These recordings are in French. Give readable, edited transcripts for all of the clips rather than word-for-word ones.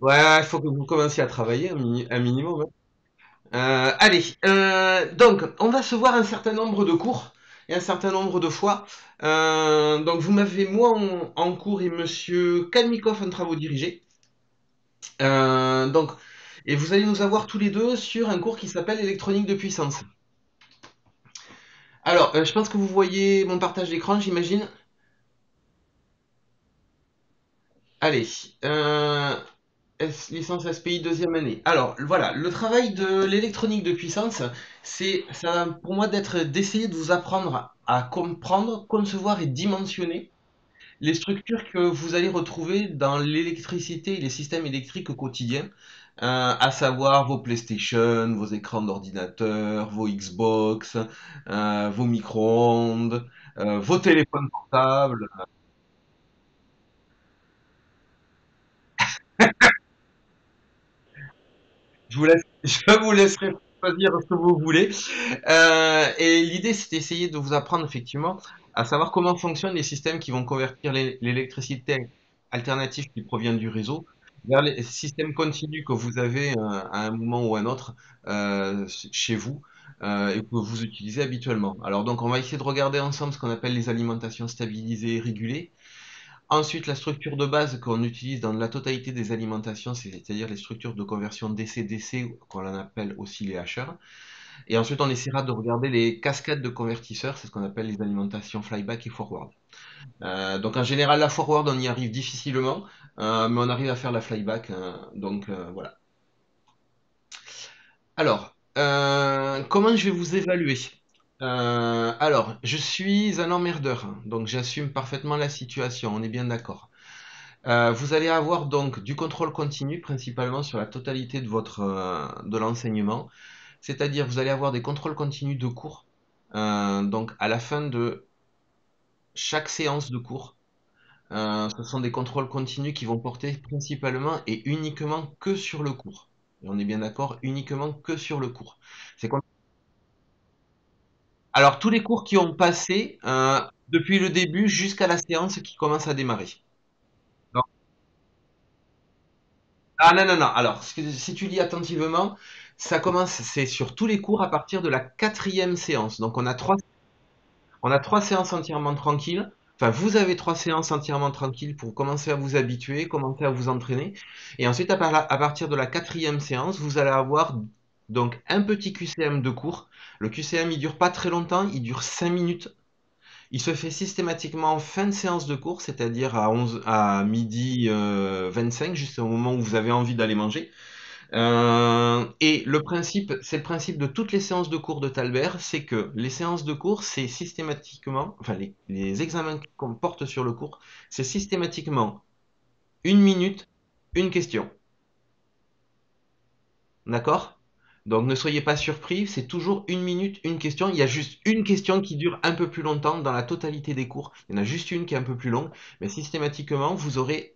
Ouais, il faut que vous commenciez à travailler un minimum, hein. Allez, donc on va se voir un certain nombre de cours et un certain nombre de fois. Donc vous m'avez moi en cours et Monsieur Kalmikov en travaux dirigés. Donc et vous allez nous avoir tous les deux sur un cours qui s'appelle électronique de puissance. Alors, je pense que vous voyez mon partage d'écran, j'imagine. Allez, licence SPI deuxième année. Alors voilà, le travail de l'électronique de puissance, c'est ça pour moi d'essayer de vous apprendre à comprendre, concevoir et dimensionner les structures que vous allez retrouver dans l'électricité et les systèmes électriques quotidiens, à savoir vos PlayStation, vos écrans d'ordinateur, vos Xbox, vos micro-ondes, vos téléphones portables. Je vous laisserai choisir ce que vous voulez. Et l'idée, c'est d'essayer de vous apprendre effectivement à savoir comment fonctionnent les systèmes qui vont convertir l'électricité alternative qui provient du réseau vers les systèmes continus que vous avez à un moment ou à un autre chez vous et que vous utilisez habituellement. Alors donc, on va essayer de regarder ensemble ce qu'on appelle les alimentations stabilisées et régulées. Ensuite, la structure de base qu'on utilise dans la totalité des alimentations, c'est-à-dire les structures de conversion DC-DC, qu'on appelle aussi les hacheurs. Et ensuite, on essaiera de regarder les cascades de convertisseurs, c'est ce qu'on appelle les alimentations flyback et forward. Donc en général, la forward, on y arrive difficilement, mais on arrive à faire la flyback. Donc voilà. Alors, comment je vais vous évaluer? Alors, je suis un emmerdeur, hein, donc j'assume parfaitement la situation, on est bien d'accord. Vous allez avoir donc du contrôle continu principalement sur la totalité de de l'enseignement, c'est-à-dire vous allez avoir des contrôles continus de cours. Donc à la fin de chaque séance de cours, ce sont des contrôles continus qui vont porter principalement et uniquement que sur le cours. Et on est bien d'accord, uniquement que sur le cours. C'est comme... Alors tous les cours qui ont passé depuis le début jusqu'à la séance qui commence à démarrer. Donc- Ah non, non, non. Alors, si tu lis attentivement, ça commence, c'est sur tous les cours à partir de la quatrième séance. Donc on a trois séances entièrement tranquilles. Enfin, vous avez trois séances entièrement tranquilles pour commencer à vous habituer, commencer à vous entraîner. Et ensuite, à partir de la quatrième séance, vous allez avoir donc un petit QCM de cours. Le QCM, il dure pas très longtemps, il dure 5 minutes. Il se fait systématiquement en fin de séance de cours, c'est-à-dire à midi 25, juste au moment où vous avez envie d'aller manger. Et le principe, c'est le principe de toutes les séances de cours de Talbert, c'est que les séances de cours, c'est systématiquement, enfin les examens qu'on porte sur le cours, c'est systématiquement une minute, une question. D'accord? Donc ne soyez pas surpris, c'est toujours une minute, une question. Il y a juste une question qui dure un peu plus longtemps dans la totalité des cours. Il y en a juste une qui est un peu plus longue, mais systématiquement, vous aurez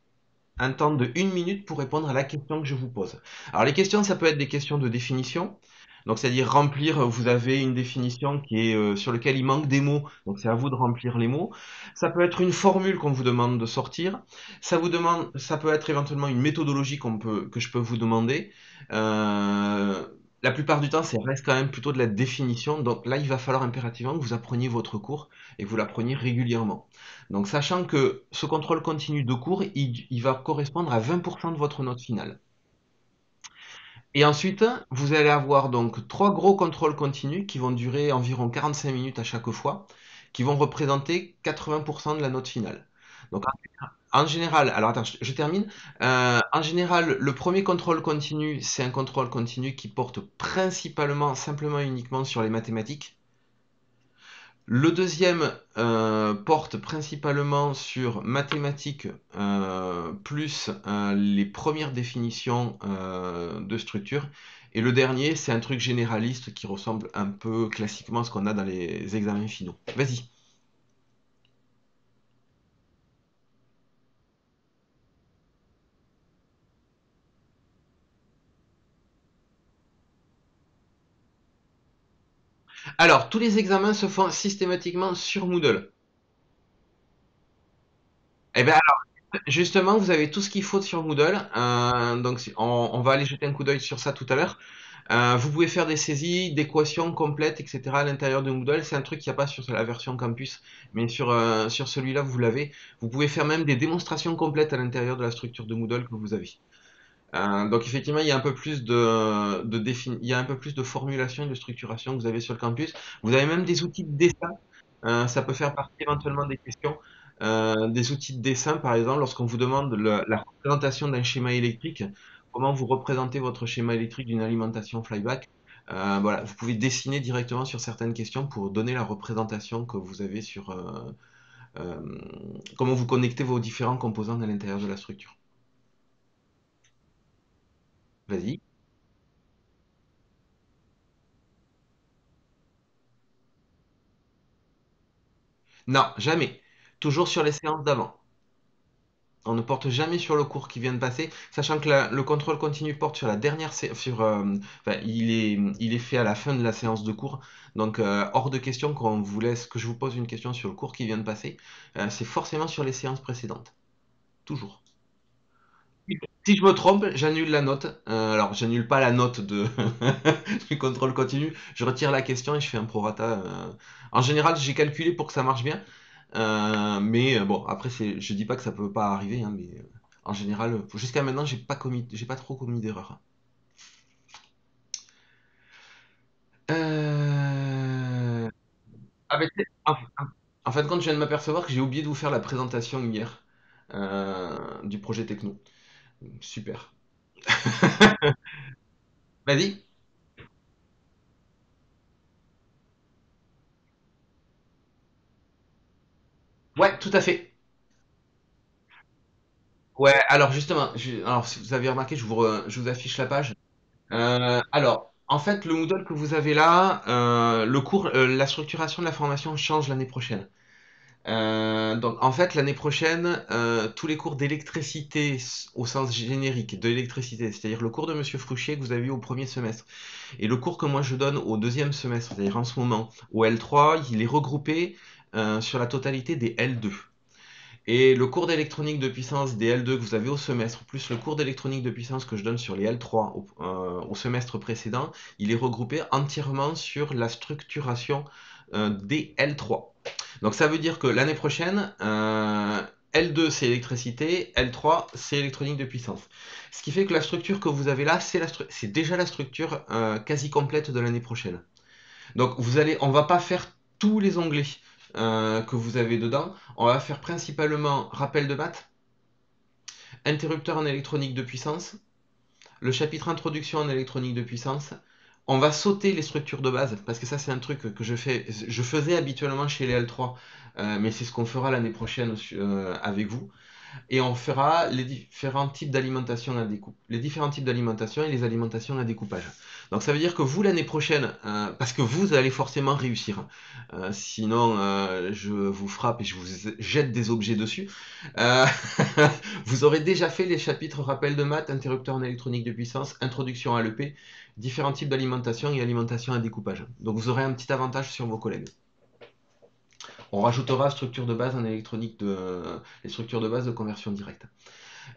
un temps de une minute pour répondre à la question que je vous pose. Alors les questions, ça peut être des questions de définition. Donc c'est-à-dire remplir, vous avez une définition qui est sur laquelle il manque des mots, donc c'est à vous de remplir les mots. Ça peut être une formule qu'on vous demande de sortir. Ça peut être éventuellement une méthodologie que je peux vous demander. Euh, la plupart du temps, ça reste quand même plutôt de la définition. Donc là, il va falloir impérativement que vous appreniez votre cours et que vous l'appreniez régulièrement. Donc, sachant que ce contrôle continu de cours, il va correspondre à 20% de votre note finale. Et ensuite, vous allez avoir donc trois gros contrôles continus qui vont durer environ 45 minutes à chaque fois, qui vont représenter 80% de la note finale. Donc, en général, alors attends, je termine. En général, le premier contrôle continu, c'est un contrôle continu qui porte principalement, simplement et uniquement sur les mathématiques. Le deuxième porte principalement sur mathématiques plus les premières définitions de structure. Et le dernier, c'est un truc généraliste qui ressemble un peu classiquement à ce qu'on a dans les examens finaux. Vas-y. Alors, tous les examens se font systématiquement sur Moodle. Eh bien, Justement, vous avez tout ce qu'il faut sur Moodle. Donc, on va aller jeter un coup d'œil sur ça tout à l'heure. Vous pouvez faire des saisies, d'équations complètes, etc. à l'intérieur de Moodle. C'est un truc qu'il n'y a pas sur la version campus, mais sur celui-là, vous l'avez. Vous pouvez faire même des démonstrations complètes à l'intérieur de la structure de Moodle que vous avez. Donc effectivement, il y a un peu plus il y a un peu plus de formulation et de structuration que vous avez sur le campus. Vous avez même des outils de dessin. Ça peut faire partie éventuellement des questions. Des outils de dessin, par exemple, lorsqu'on vous demande la représentation d'un schéma électrique, comment vous représentez votre schéma électrique d'une alimentation flyback. Voilà, vous pouvez dessiner directement sur certaines questions pour donner la représentation que vous avez euh, comment vous connectez vos différents composants à l'intérieur de la structure. Vas-y. Non, jamais. Toujours sur les séances d'avant. On ne porte jamais sur le cours qui vient de passer, sachant que le contrôle continu porte sur la dernière enfin, il est fait à la fin de la séance de cours. Donc hors de question qu'on vous laisse, que je vous pose une question sur le cours qui vient de passer. C'est forcément sur les séances précédentes. Toujours. Si je me trompe, j'annule la note. Alors, j'annule pas la note du contrôle continu. Je retire la question et je fais un prorata. En général, j'ai calculé pour que ça marche bien. Mais bon, après, je dis pas que ça peut pas arriver, hein, mais en général, jusqu'à maintenant, j'ai pas trop commis d'erreurs. Euh... Ah, mais en fin de compte, je viens de m'apercevoir que j'ai oublié de vous faire la présentation hier du projet techno. Super. Vas-y. Ouais, tout à fait. Ouais, alors justement, alors si vous avez remarqué, je vous affiche la page. Alors, en fait, le Moodle que vous avez là, la structuration de la formation change l'année prochaine. Donc, en fait, l'année prochaine, tous les cours d'électricité au sens générique de l'électricité, c'est-à-dire le cours de Monsieur Frouchier que vous avez eu au premier semestre, et le cours que moi je donne au deuxième semestre, c'est-à-dire en ce moment, au L3, il est regroupé sur la totalité des L2. Et le cours d'électronique de puissance des L2 que vous avez au semestre, plus le cours d'électronique de puissance que je donne sur les L3 au semestre précédent, il est regroupé entièrement sur la structuration des L3. Donc ça veut dire que l'année prochaine, L2 c'est électricité, L3 c'est électronique de puissance. Ce qui fait que la structure que vous avez là, c'est déjà la structure quasi complète de l'année prochaine. Donc on va pas faire tous les onglets que vous avez dedans. On va faire principalement rappel de maths, interrupteur en électronique de puissance, le chapitre introduction en électronique de puissance. On va sauter les structures de base parce que ça c'est un truc que je faisais habituellement chez les L3, mais c'est ce qu'on fera l'année prochaine avec vous. Et on fera les différents types d'alimentation et les alimentations à découpage. Donc ça veut dire que vous l'année prochaine, parce que vous allez forcément réussir, sinon je vous frappe et je vous jette des objets dessus, euh, vous aurez déjà fait les chapitres rappel de maths, interrupteur en électronique de puissance, introduction à l'EP, différents types d'alimentation et alimentation à découpage. Donc vous aurez un petit avantage sur vos collègues. On rajoutera structure de base en électronique les structures de base de conversion directe.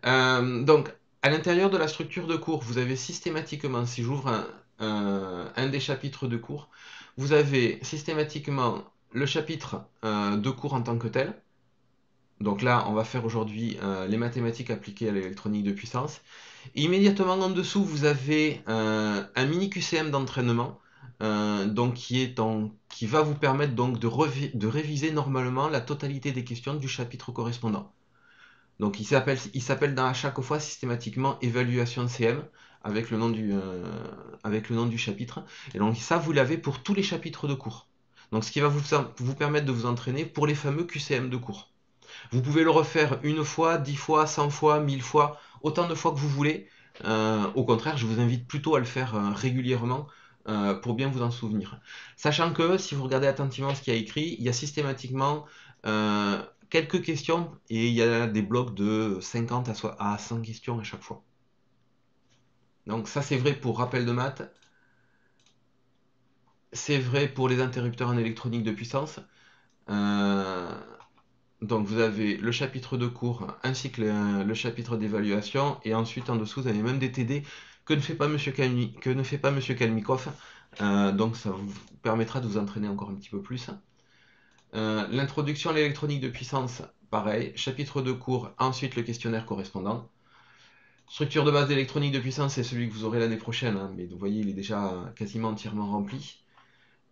Donc, à l'intérieur de la structure de cours, vous avez systématiquement, si j'ouvre un des chapitres de cours, vous avez systématiquement le chapitre de cours en tant que tel. Donc là, on va faire aujourd'hui les mathématiques appliquées à l'électronique de puissance. Et immédiatement en dessous, vous avez un mini QCM d'entraînement, donc qui va vous permettre donc de réviser normalement la totalité des questions du chapitre correspondant. Donc il s'appelle à chaque fois systématiquement évaluation CM avec le nom du chapitre. Et donc ça, vous l'avez pour tous les chapitres de cours. Donc ce qui va vous permettre de vous entraîner pour les fameux QCM de cours. Vous pouvez le refaire une fois, 10 fois, 100 fois, 1000 fois, autant de fois que vous voulez. Au contraire, je vous invite plutôt à le faire régulièrement pour bien vous en souvenir. Sachant que si vous regardez attentivement ce qu'il y a écrit, il y a systématiquement euh, quelques questions et il y a des blocs de 50 à 100 questions à chaque fois. Donc ça c'est vrai pour rappel de maths, c'est vrai pour les interrupteurs en électronique de puissance. Euh, Donc vous avez le chapitre de cours ainsi que le chapitre d'évaluation et ensuite en dessous vous avez même des TD que ne fait pas Monsieur que ne fait pas Monsieur Kalmikov. Donc ça vous permettra de vous entraîner encore un petit peu plus. L'introduction à l'électronique de puissance, pareil, chapitre de cours, ensuite le questionnaire correspondant. Structure de base d'électronique de puissance, c'est celui que vous aurez l'année prochaine, hein, mais vous voyez, il est déjà quasiment entièrement rempli.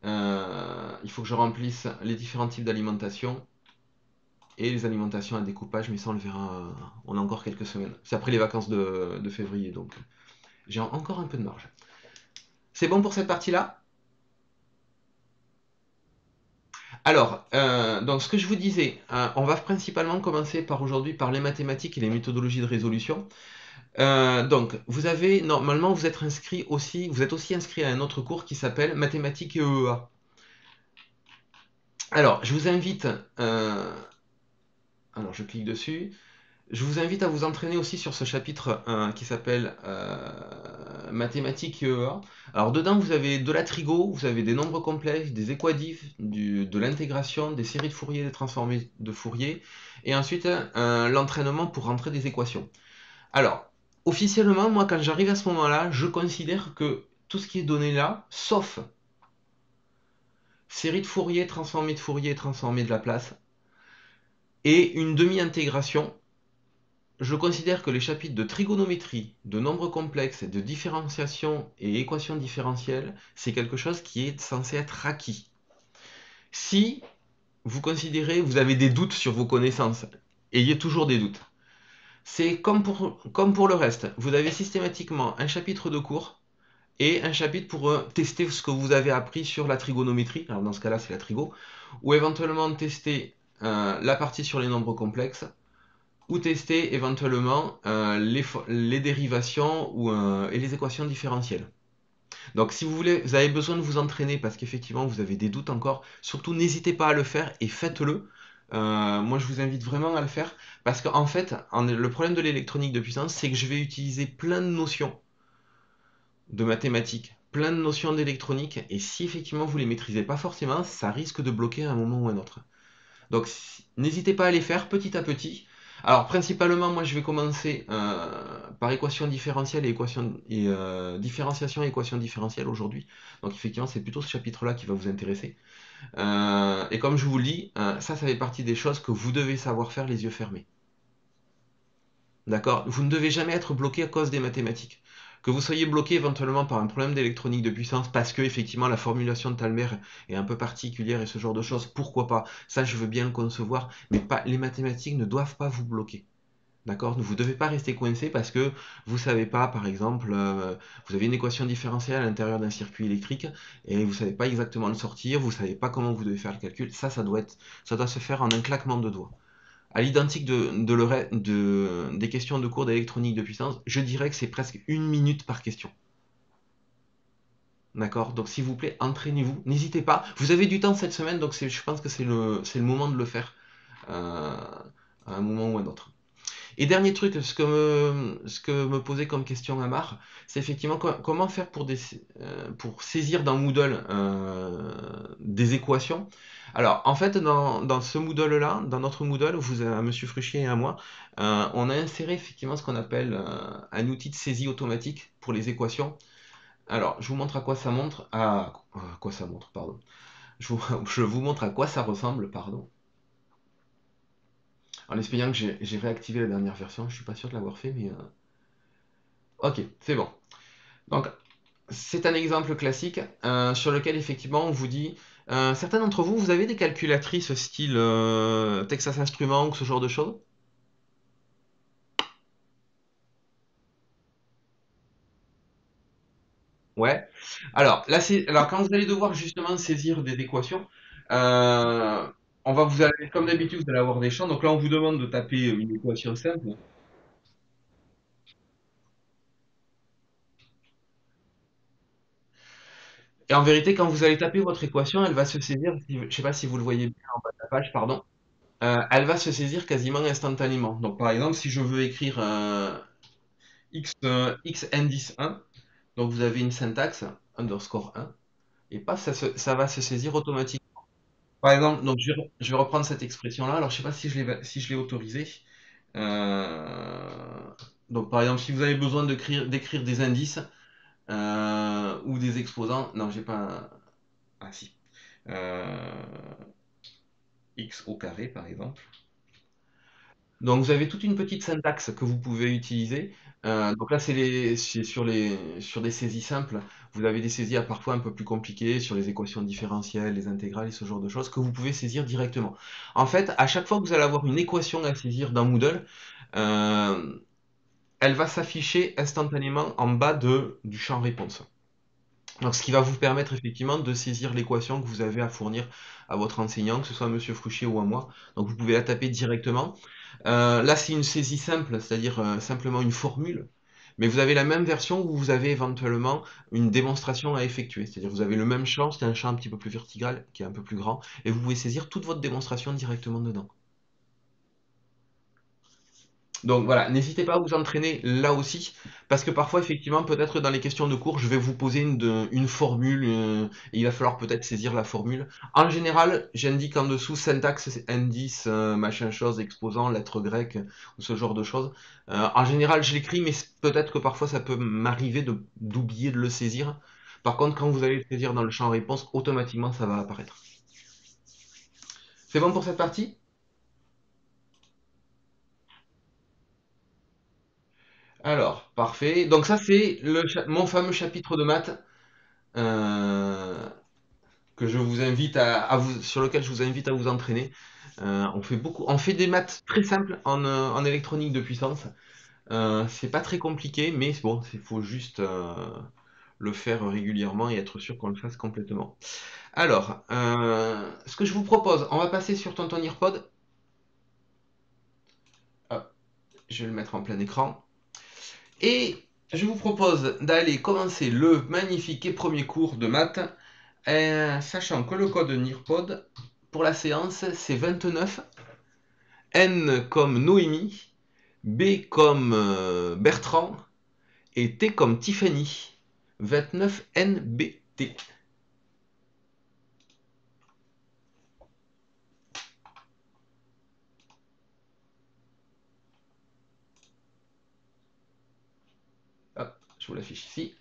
Il faut que je remplisse les différents types d'alimentation et les alimentations à découpage, mais ça on le verra, on a encore quelques semaines. C'est après les vacances de février, donc j'ai encore un peu de marge. C'est bon pour cette partie-là? Alors, donc ce que je vous disais, on va principalement commencer par aujourd'hui par les mathématiques et les méthodologies de résolution. Donc, vous avez normalement, vous êtes aussi inscrit à un autre cours qui s'appelle mathématiques et EEA. Alors, alors je clique dessus. Je vous invite à vous entraîner aussi sur ce chapitre qui s'appelle mathématiques et EEA. Alors dedans, vous avez de la trigo, vous avez des nombres complexes, des équadifs, de l'intégration, des séries de Fourier, des transformés de Fourier, et ensuite l'entraînement pour rentrer des équations. Alors, officiellement, moi, quand j'arrive à ce moment-là, je considère que tout ce qui est donné là, sauf série de Fourier, transformé de Laplace, et une demi-intégration, je considère que les chapitres de trigonométrie, de nombres complexes, de différenciation et équations différentielles, c'est quelque chose qui est censé être acquis. Si vous avez des doutes sur vos connaissances, ayez toujours des doutes. C'est comme pour le reste. Vous avez systématiquement un chapitre de cours et un chapitre pour tester ce que vous avez appris sur la trigonométrie. Alors dans ce cas-là, c'est la trigo. Ou éventuellement tester la partie sur les nombres complexes ou tester éventuellement les dérivations et les équations différentielles. Donc si vous voulez, vous avez besoin de vous entraîner parce qu'effectivement vous avez des doutes encore, surtout n'hésitez pas à le faire et faites-le. Moi je vous invite vraiment à le faire parce qu'en fait, le problème de l'électronique de puissance, c'est que je vais utiliser plein de notions de mathématiques, plein de notions d'électronique et si effectivement vous les maîtrisez pas forcément, ça risque de bloquer à un moment ou à un autre. Donc n'hésitez pas à les faire petit à petit. Alors principalement, moi je vais commencer par équation différentielle différenciation et équation différentielle aujourd'hui. Donc effectivement, c'est plutôt ce chapitre-là qui va vous intéresser. Et comme je vous le dis, ça fait partie des choses que vous devez savoir faire les yeux fermés. D'accord? Vous ne devez jamais être bloqué à cause des mathématiques. Que vous soyez bloqué éventuellement par un problème d'électronique de puissance parce que effectivement la formulation de Talmer est un peu particulière et ce genre de choses, pourquoi pas? Ça, je veux bien le concevoir, mais pas, les mathématiques ne doivent pas vous bloquer. D'accord? Vous ne devez pas rester coincé parce que vous savez pas, par exemple, vous avez une équation différentielle à l'intérieur d'un circuit électrique et vous savez pas exactement le sortir, vous savez pas comment vous devez faire le calcul. Ça doit se faire en un claquement de doigts. À l'identique des questions de cours d'électronique de puissance, je dirais que c'est presque une minute par question. D'accord? Donc s'il vous plaît, entraînez-vous. N'hésitez pas. Vous avez du temps cette semaine, donc je pense que c'est le moment de le faire à un moment ou à un autre. Et dernier truc, ce que me posait comme question Amar, c'est effectivement comment faire pour saisir dans Moodle des équations. Alors, en fait, dans ce Moodle-là, dans notre Moodle, à Monsieur Fruchier et à moi, on a inséré effectivement ce qu'on appelle un outil de saisie automatique pour les équations. Alors, je vous montre à quoi ça montre. À quoi ça montre, pardon. Je vous montre à quoi ça ressemble, pardon. En espérant que j'ai réactivé la dernière version, je suis pas sûr de l'avoir fait, mais ok, c'est bon. Donc, c'est un exemple classique sur lequel effectivement on vous dit, certains d'entre vous, vous avez des calculatrices style Texas Instruments ou ce genre de choses? Ouais. Alors quand vous allez devoir justement saisir des équations, euh, comme d'habitude, vous allez avoir des champs. Donc là, on vous demande de taper une équation simple. Et en vérité, quand vous allez taper votre équation, elle va se saisir, je sais pas si vous le voyez bien en bas de la page, pardon. Elle va se saisir quasiment instantanément. Donc par exemple, si je veux écrire x indice 1, donc vous avez une syntaxe underscore 1, et paf, ça va se saisir automatiquement. Par exemple, donc je vais reprendre cette expression-là. Alors, je sais pas si je l'ai autorisée. Euh, donc, par exemple, si vous avez besoin d'écrire des indices ou des exposants, non, j'ai pas. Ah si. Euh, x au carré, par exemple. Donc vous avez toute une petite syntaxe que vous pouvez utiliser. Donc là, c'est sur des saisies simples. Vous avez des saisies parfois un peu plus compliquées sur les équations différentielles, les intégrales et ce genre de choses que vous pouvez saisir directement. En fait, à chaque fois que vous allez avoir une équation à saisir dans Moodle, euh, elle va s'afficher instantanément en bas du champ réponse. Donc, ce qui va vous permettre effectivement de saisir l'équation que vous avez à fournir à votre enseignant, que ce soit Monsieur Frouchier ou à moi. Donc, vous pouvez la taper directement. Là, c'est une saisie simple, c'est-à-dire simplement une formule. Mais vous avez la même version où vous avez éventuellement une démonstration à effectuer. C'est-à-dire vous avez le même champ, c'est un champ un petit peu plus vertical, qui est un peu plus grand, et vous pouvez saisir toute votre démonstration directement dedans. Donc voilà, n'hésitez pas à vous entraîner là aussi, parce que parfois, effectivement, peut-être dans les questions de cours, je vais vous poser une formule, et il va falloir peut-être saisir la formule. En général, j'indique en dessous syntaxe, indice, machin chose, exposant, lettre grecque, ou ce genre de choses. En général, je l'écris, mais peut-être que parfois ça peut m'arriver d'oublier de le saisir. Par contre, quand vous allez le saisir dans le champ réponse, automatiquement, ça va apparaître. C'est bon pour cette partie? Alors, parfait. Donc ça, c'est mon fameux chapitre de maths euh, que je vous invite sur lequel je vous invite à vous entraîner. On fait des maths très simples en électronique de puissance. C'est pas très compliqué, mais bon, il faut juste le faire régulièrement et être sûr qu'on le fasse complètement. Alors, ce que je vous propose, on va passer sur Tonton Earpod. Hop, je vais le mettre en plein écran. Et je vous propose d'aller commencer le magnifique et premier cours de maths. Sachant que le code NIRPOD pour la séance c'est 29, N comme Noémie, B comme Bertrand et T comme Tiffany. 29 NBT. Hop, je vous l'affiche ici.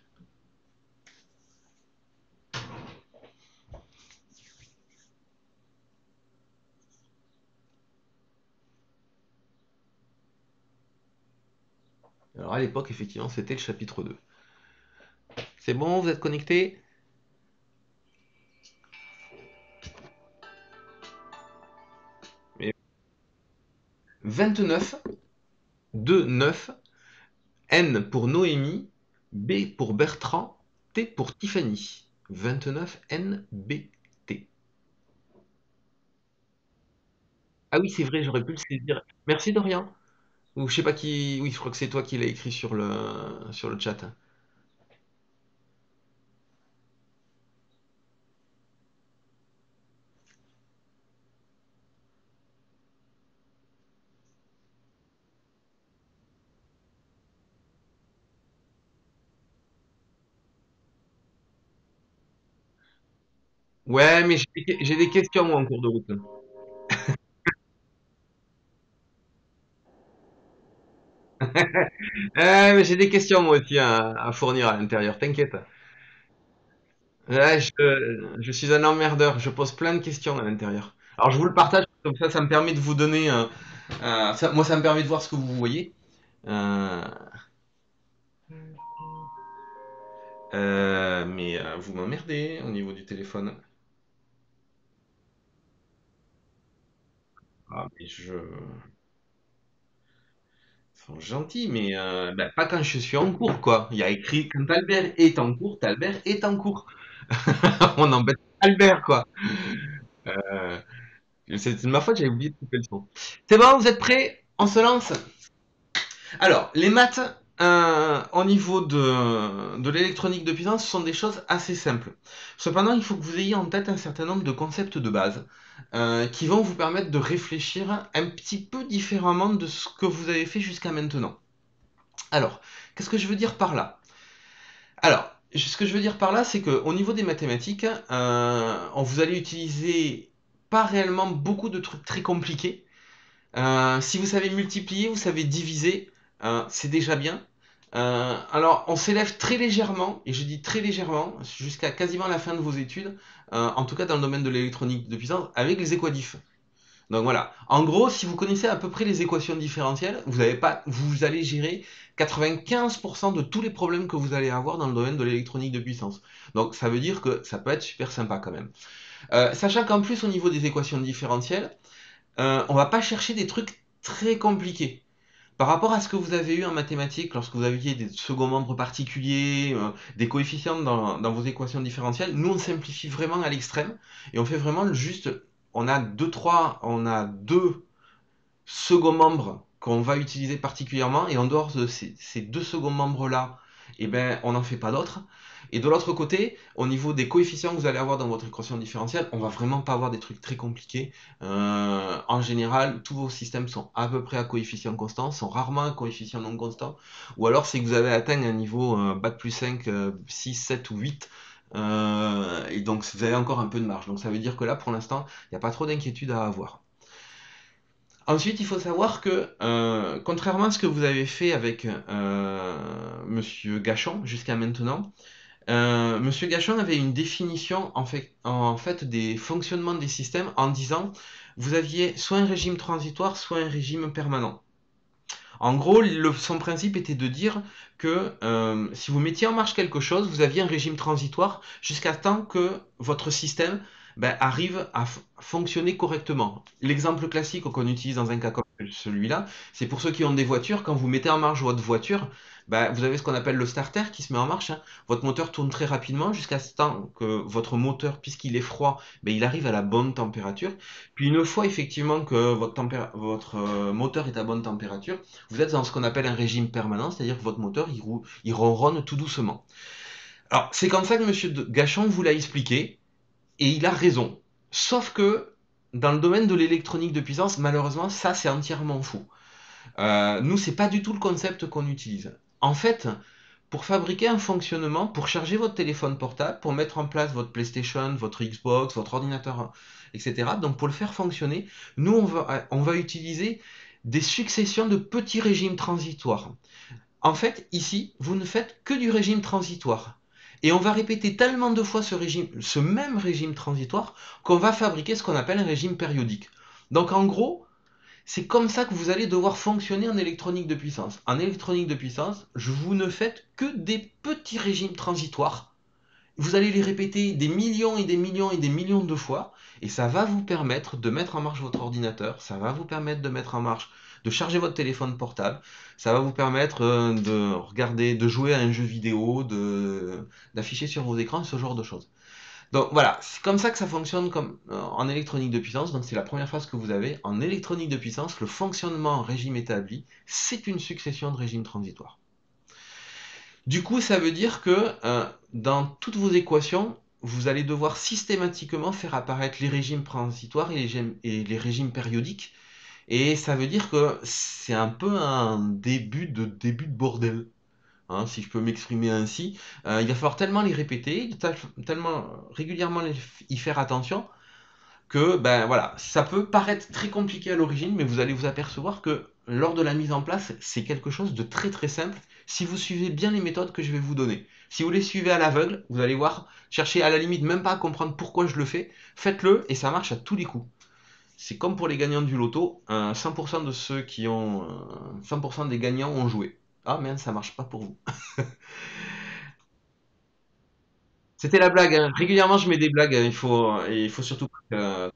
Alors à l'époque, effectivement, c'était le chapitre 2. C'est bon, vous êtes connectés? 29, 2, 9, N pour Noémie, B pour Bertrand, T pour Tiffany. 29 NBT. Ah oui, c'est vrai, j'aurais pu le saisir. Merci Dorian. Ou je sais pas qui. Oui, je crois que c'est toi qui l'as écrit sur le chat. Ouais, mais j'ai des questions moi en cours de route. Mais j'ai des questions moi aussi à fournir à l'intérieur, t'inquiète. Ouais, je suis un emmerdeur, je pose plein de questions à l'intérieur. Alors je vous le partage, comme ça me permet de vous donner. Moi, ça me permet de voir ce que vous voyez. Euh, mais vous m'emmerdez au niveau du téléphone. Ah, mais Ils sont gentils, mais bah, pas quand je suis en cours, quoi. Il y a écrit quand Albert est en cours, Albert est en cours. On embête Albert, quoi. Euh, c'est de ma faute, j'avais oublié de couper le son. C'est bon, vous êtes prêts? On se lance? Alors, les maths, au niveau de l'électronique de puissance, ce sont des choses assez simples. Cependant, il faut que vous ayez en tête un certain nombre de concepts de base qui vont vous permettre de réfléchir un petit peu différemment de ce que vous avez fait jusqu'à maintenant. Alors, qu'est-ce que je veux dire par là? Alors, ce que je veux dire par là, c'est qu'au niveau des mathématiques, vous allez utiliser pas réellement beaucoup de trucs très compliqués. Si vous savez multiplier, vous savez diviser, c'est déjà bien. Alors, on s'élève très légèrement, et je dis très légèrement, jusqu'à quasiment la fin de vos études, en tout cas dans le domaine de l'électronique de puissance, avec les équadifs. Donc voilà. En gros, si vous connaissez à peu près les équations différentielles, vous allez gérer 95% de tous les problèmes que vous allez avoir dans le domaine de l'électronique de puissance. Donc ça veut dire que ça peut être super sympa quand même. Sachant qu'en plus au niveau des équations différentielles, on va pas chercher des trucs très compliqués. Par rapport à ce que vous avez eu en mathématiques, lorsque vous aviez des seconds membres particuliers, des coefficients dans vos équations différentielles, nous on simplifie vraiment à l'extrême et on fait vraiment juste, on a deux second membre qu'on va utiliser particulièrement, et en dehors de ces deux second membres-là, eh ben, on n'en fait pas d'autres. Et de l'autre côté, au niveau des coefficients que vous allez avoir dans votre équation différentielle, on va vraiment pas avoir des trucs très compliqués. En général, tous vos systèmes sont à peu près à coefficient constant, sont rarement à coefficient non constant, ou alors c'est que vous avez atteint un niveau bac plus 5, 6, 7 ou 8, et donc vous avez encore un peu de marge. Donc ça veut dire que là, pour l'instant, il n'y a pas trop d'inquiétude à avoir. Ensuite, il faut savoir que, contrairement à ce que vous avez fait avec Monsieur Gachon jusqu'à maintenant, Monsieur Gachon avait une définition en fait des fonctionnements des systèmes en disant vous aviez soit un régime transitoire, soit un régime permanent. En gros, son principe était de dire que si vous mettiez en marche quelque chose, vous aviez un régime transitoire jusqu'à temps que votre système arrive à fonctionner correctement. L'exemple classique qu'on utilise dans un cas comme celui-là, c'est pour ceux qui ont des voitures, quand vous mettez en marche votre voiture, vous avez ce qu'on appelle le starter qui se met en marche, hein. Votre moteur tourne très rapidement jusqu'à ce temps que votre moteur, puisqu'il est froid, il arrive à la bonne température. Puis une fois effectivement que votre moteur est à bonne température, vous êtes dans ce qu'on appelle un régime permanent, c'est-à-dire que votre moteur il ronronne tout doucement. Alors c'est comme ça que Monsieur Gachon vous l'a expliqué, et il a raison. Sauf que dans le domaine de l'électronique de puissance, malheureusement, ça c'est entièrement faux. Nous, c'est pas du tout le concept qu'on utilise. En fait, pour fabriquer un fonctionnement, pour charger votre téléphone portable, pour mettre en place votre PlayStation, votre Xbox, votre ordinateur, etc. Donc pour le faire fonctionner, nous, on va utiliser des successions de petits régimes transitoires. En fait, ici, vous ne faites que du régime transitoire. Et on va répéter tellement de fois ce même régime transitoire qu'on va fabriquer ce qu'on appelle un régime périodique. Donc en gros, c'est comme ça que vous allez devoir fonctionner en électronique de puissance. En électronique de puissance, vous ne faites que des petits régimes transitoires. Vous allez les répéter des millions et des millions et des millions de fois, et ça va vous permettre de mettre en marche votre ordinateur, ça va vous permettre de mettre en marche, de charger votre téléphone portable, ça va vous permettre de regarder, de jouer à un jeu vidéo, d'afficher sur vos écrans, ce genre de choses. Donc voilà, c'est comme ça que ça fonctionne comme, en électronique de puissance. Donc c'est la première phrase que vous avez. En électronique de puissance, le fonctionnement en régime établi, c'est une succession de régimes transitoires. Du coup, ça veut dire que dans toutes vos équations, vous allez devoir systématiquement faire apparaître les régimes transitoires et les régimes périodiques. Et ça veut dire que c'est un peu un début de bordel, hein, si je peux m'exprimer ainsi. Il va falloir tellement les répéter, tellement régulièrement y faire attention, que voilà, ça peut paraître très compliqué à l'origine, mais vous allez vous apercevoir que lors de la mise en place, c'est quelque chose de très très simple si vous suivez bien les méthodes que je vais vous donner. Si vous les suivez à l'aveugle, vous allez voir, cherchez à la limite même pas à comprendre pourquoi je le fais, faites-le et ça marche à tous les coups. C'est comme pour les gagnants du loto, 100% de ceux qui ont 100% des gagnants ont joué. Ah merde, ça marche pas pour vous. C'était la blague, hein. Régulièrement je mets des blagues, hein. Il faut surtout pas que...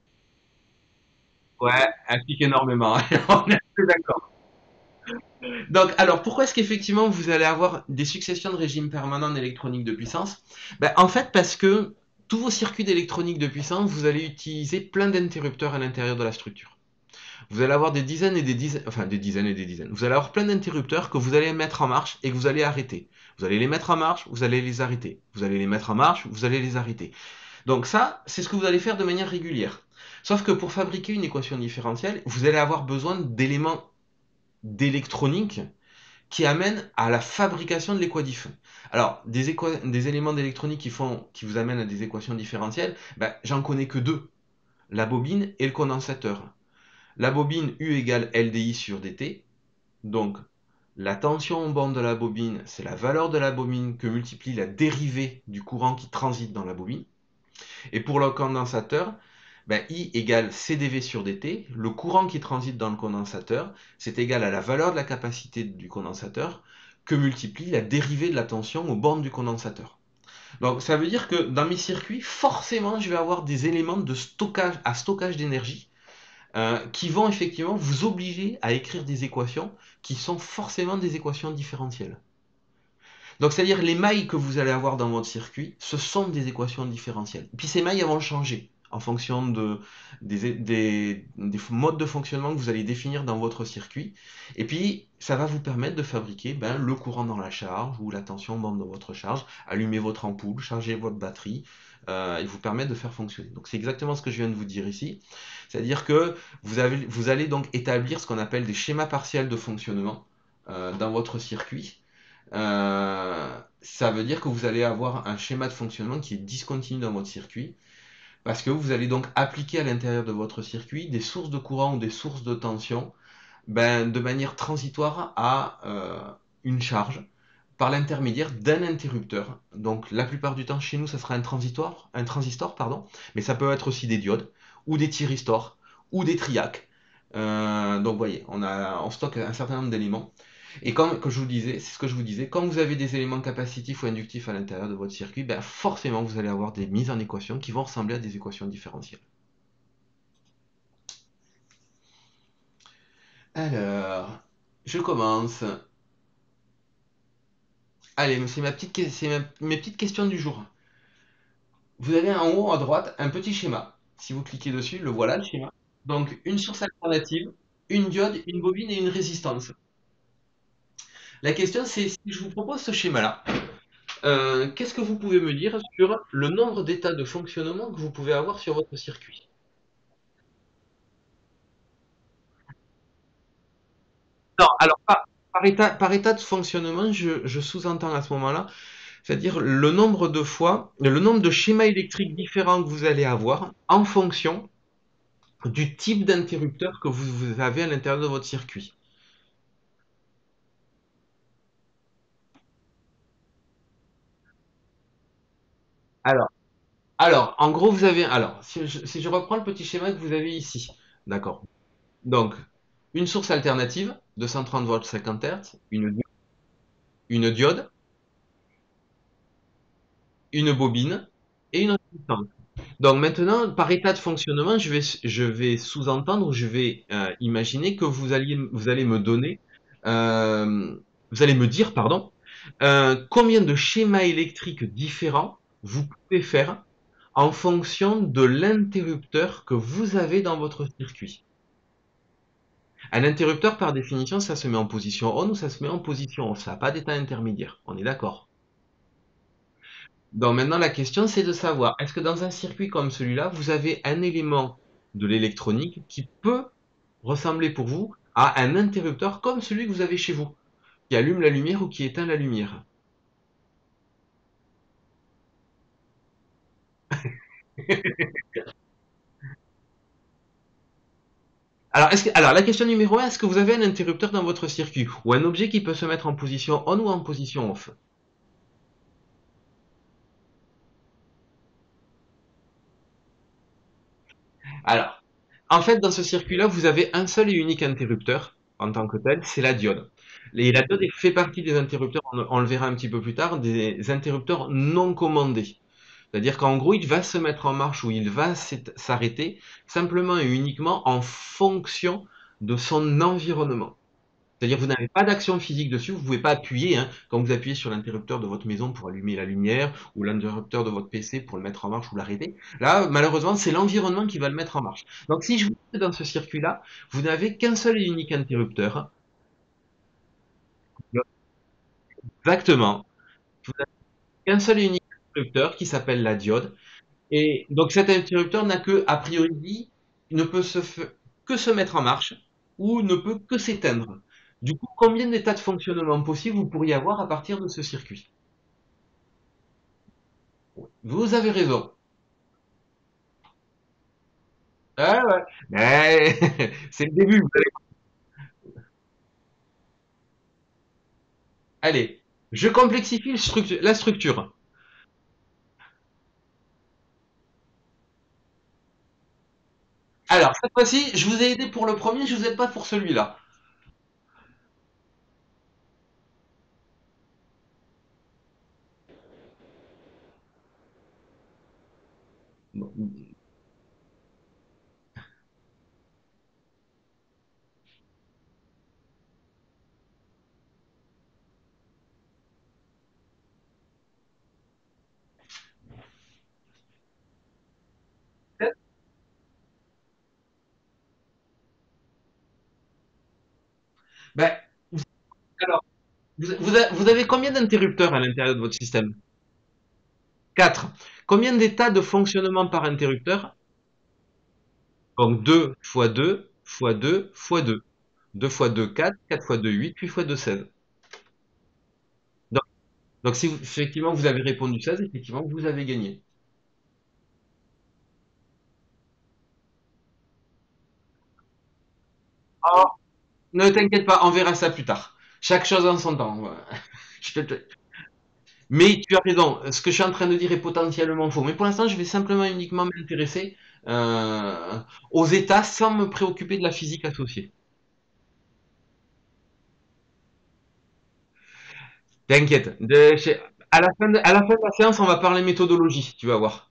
Ouais, elle pique énormément. On est assez d'accord. Donc, alors, pourquoi est-ce qu'effectivement vous allez avoir des successions de régimes permanents d'électronique de puissance? En fait, parce que tous vos circuits d'électronique de puissance, vous allez utiliser plein d'interrupteurs à l'intérieur de la structure. Vous allez avoir des dizaines et des dizaines, enfin des dizaines et des dizaines. Vous allez avoir plein d'interrupteurs que vous allez mettre en marche et que vous allez arrêter. Vous allez les mettre en marche, vous allez les arrêter. Vous allez les mettre en marche, vous allez les arrêter. Donc ça, c'est ce que vous allez faire de manière régulière. Sauf que pour fabriquer une équation différentielle, vous allez avoir besoin d'éléments d'électronique qui amènent à la fabrication de l'équadif. Alors, des éléments d'électronique qui vous amènent à des équations différentielles, j'en connais que deux. la bobine et le condensateur. La bobine U égale LDI sur dt, donc la tension en borne de la bobine, c'est la valeur de la bobine que multiplie la dérivée du courant qui transite dans la bobine. Et pour le condensateur, ben, I égale CdV sur dt, le courant qui transite dans le condensateur, c'est égal à la valeur de la capacité du condensateur que multiplie la dérivée de la tension aux bornes du condensateur. Donc ça veut dire que dans mes circuits, forcément, je vais avoir des éléments de stockage à stockage d'énergie qui vont effectivement vous obliger à écrire des équations qui sont forcément des équations différentielles. Donc c'est-à-dire les mailles que vous allez avoir dans votre circuit, ce sont des équations différentielles. Et puis ces mailles elles vont changer en fonction des modes de fonctionnement que vous allez définir dans votre circuit. Et puis ça va vous permettre de fabriquer le courant dans la charge ou la tension bande de votre charge, allumer votre ampoule, charger votre batterie, et vous permettre de faire fonctionner. Donc c'est exactement ce que je viens de vous dire ici. C'est-à-dire que vous allez donc établir ce qu'on appelle des schémas partiels de fonctionnement dans votre circuit. Ça veut dire que vous allez avoir un schéma de fonctionnement qui est discontinu dans votre circuit, parce que vous allez donc appliquer à l'intérieur de votre circuit des sources de courant ou des sources de tension de manière transitoire à une charge par l'intermédiaire d'un interrupteur. Donc la plupart du temps chez nous ça sera un transistor pardon, mais ça peut être aussi des diodes ou des thyristors ou des triacs. Donc vous voyez, on stocke un certain nombre d'éléments. Et comme que je vous disais, c'est ce que je vous disais, quand vous avez des éléments capacitifs ou inductifs à l'intérieur de votre circuit, forcément vous allez avoir des mises en équation qui vont ressembler à des équations différentielles. Alors, je commence. Allez, c'est mes petites questions du jour. Vous avez en haut à droite un petit schéma. Si vous cliquez dessus, le voilà le schéma. Donc une source alternative, une diode, une bobine et une résistance. La question c'est si je vous propose ce schéma-là, qu'est-ce que vous pouvez me dire sur le nombre d'états de fonctionnement que vous pouvez avoir sur votre circuit? Non, alors par état de fonctionnement, je sous-entends à ce moment-là, c'est-à-dire le nombre de fois, le nombre de schémas électriques différents que vous allez avoir en fonction du type d'interrupteur que vous avez à l'intérieur de votre circuit. Alors, en gros, vous avez, alors, si je reprends le petit schéma que vous avez ici, d'accord. Donc, une source alternative, 230 volts 50 Hz, une diode, une bobine et une résistance. Donc maintenant, par état de fonctionnement, je vais sous-entendre, je vais imaginer que vous allez me donner, euh, vous allez me dire, pardon, combien de schémas électriques différents vous pouvez faire en fonction de l'interrupteur que vous avez dans votre circuit. Un interrupteur, par définition, ça se met en position on ou ça se met en position off. Ça n'a pas d'état intermédiaire. On est d'accord. Donc maintenant, la question, c'est de savoir, est-ce que dans un circuit comme celui-là, vous avez un élément de l'électronique qui peut ressembler pour vous à un interrupteur comme celui que vous avez chez vous, qui allume la lumière ou qui éteint la lumière? Alors, la question numéro un, est-ce que vous avez un interrupteur dans votre circuit ou un objet qui peut se mettre en position on ou en position off? Alors, en fait, dans ce circuit-là, vous avez un seul et unique interrupteur en tant que tel, c'est la diode. Et la diode fait partie des interrupteurs, on le verra un petit peu plus tard, des interrupteurs non commandés. C'est-à-dire qu'en gros, il va se mettre en marche ou il va s'arrêter simplement et uniquement en fonction de son environnement. C'est-à-dire que vous n'avez pas d'action physique dessus, vous ne pouvez pas appuyer, hein, quand vous appuyez sur l'interrupteur de votre maison pour allumer la lumière, ou l'interrupteur de votre PC pour le mettre en marche ou l'arrêter. Là, malheureusement, c'est l'environnement qui va le mettre en marche. Donc si je vous mets dans ce circuit-là, vous n'avez qu'un seul et unique interrupteur. Exactement. Vous n'avez qu'un seul et unique interrupteur qui s'appelle la diode. Et donc cet interrupteur n'a que, a priori, ne peut que se mettre en marche ou ne peut que s'éteindre. Du coup, combien d'états de fonctionnement possibles vous pourriez avoir à partir de ce circuit? Vous avez raison. Ah ouais. Mais c'est le début. Allez, je complexifie la structure. Alors, cette fois-ci, je vous ai aidé pour le premier, je vous aide pas pour celui-là. Ben, alors, vous avez combien d'interrupteurs à l'intérieur de votre système? 4. Combien d'états de fonctionnement par interrupteur? Donc 2 fois 2 fois 2 fois 2. 2 fois 2, 4. 4 fois 2, 8. 8 fois 2, 16. Donc, donc si effectivement vous avez répondu 16, effectivement vous avez gagné. Oh, ne t'inquiète pas, on verra ça plus tard. Chaque chose en son temps. Je te- Mais tu as raison, ce que je suis en train de dire est potentiellement faux. Mais pour l'instant, je vais simplement et uniquement m'intéresser aux états sans me préoccuper de la physique associée. T'inquiète. À la fin de la séance, on va parler méthodologie, tu vas voir.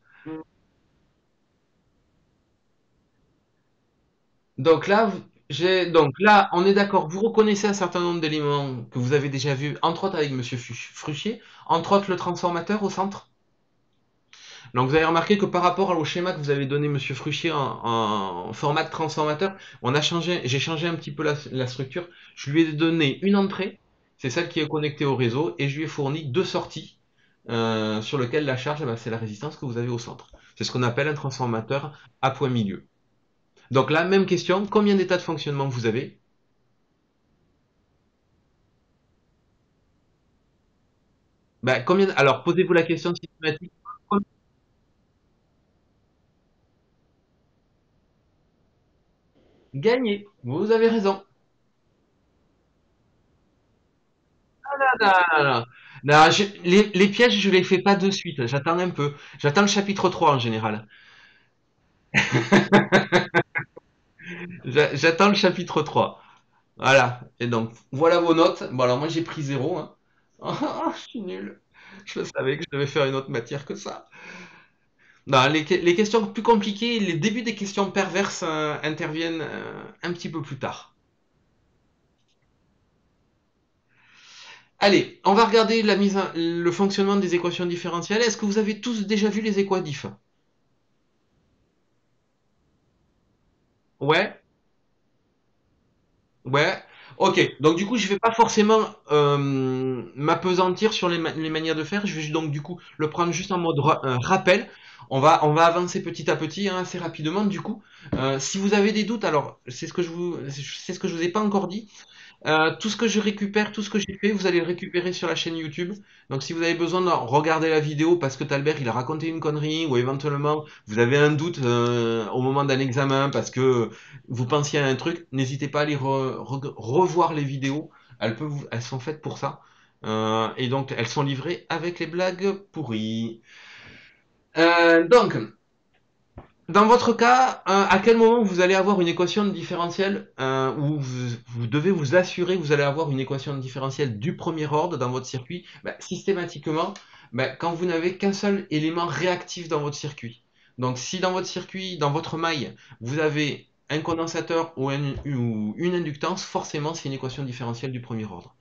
Donc là, on est d'accord. Vous reconnaissez un certain nombre d'éléments que vous avez déjà vus, entre autres avec Monsieur Fruchier, entre autres le transformateur au centre. Donc vous avez remarqué que par rapport au schéma que vous avez donné Monsieur Fruchier en format de transformateur, j'ai changé un petit peu la structure. Je lui ai donné une entrée, c'est celle qui est connectée au réseau, et je lui ai fourni deux sorties sur lesquelles la charge, eh ben, c'est la résistance que vous avez au centre. C'est ce qu'on appelle un transformateur à point milieu. Donc là, même question, combien d'états de fonctionnement vous avez? Ben, alors posez-vous la question systématique. Gagné. Vous avez raison. Non, non, non. Non, les pièges, je les fais pas de suite. J'attends un peu. J'attends le chapitre 3 en général. J'attends le chapitre 3. Voilà. Et donc, voilà vos notes. Bon, alors moi, j'ai pris zéro, hein. Oh, je suis nul. Je savais que je devais faire une autre matière que ça. Non, les questions plus compliquées, les débuts des questions perverses interviennent un petit peu plus tard. Allez, on va regarder le fonctionnement des équations différentielles. Est-ce que vous avez tous déjà vu les équadifs? Ouais, ouais. Ok, donc du coup, je vais pas forcément m'apesantir sur les manières de faire. Je vais donc du coup le prendre juste en mode rappel. On va avancer petit à petit, hein, assez rapidement. Du coup, si vous avez des doutes, alors c'est ce que je vous ai pas encore dit. Tout ce que je récupère, tout ce que j'ai fait, vous allez le récupérer sur la chaîne YouTube. Donc si vous avez besoin de regarder la vidéo parce que Talbert il a raconté une connerie ou éventuellement vous avez un doute au moment d'un examen parce que vous pensiez à un truc, n'hésitez pas à aller revoir les vidéos. Elles sont faites pour ça. Et donc elles sont livrées avec les blagues pourries. Donc, dans votre cas, à quel moment vous allez avoir une équation de différentiel où vous devez vous assurer que vous allez avoir une équation de différentiel du premier ordre dans votre circuit? Ben, systématiquement, ben, quand vous n'avez qu'un seul élément réactif dans votre circuit. Donc si dans votre circuit, dans votre maille, vous avez un condensateur ou une inductance, forcément c'est une équation différentielle du premier ordre.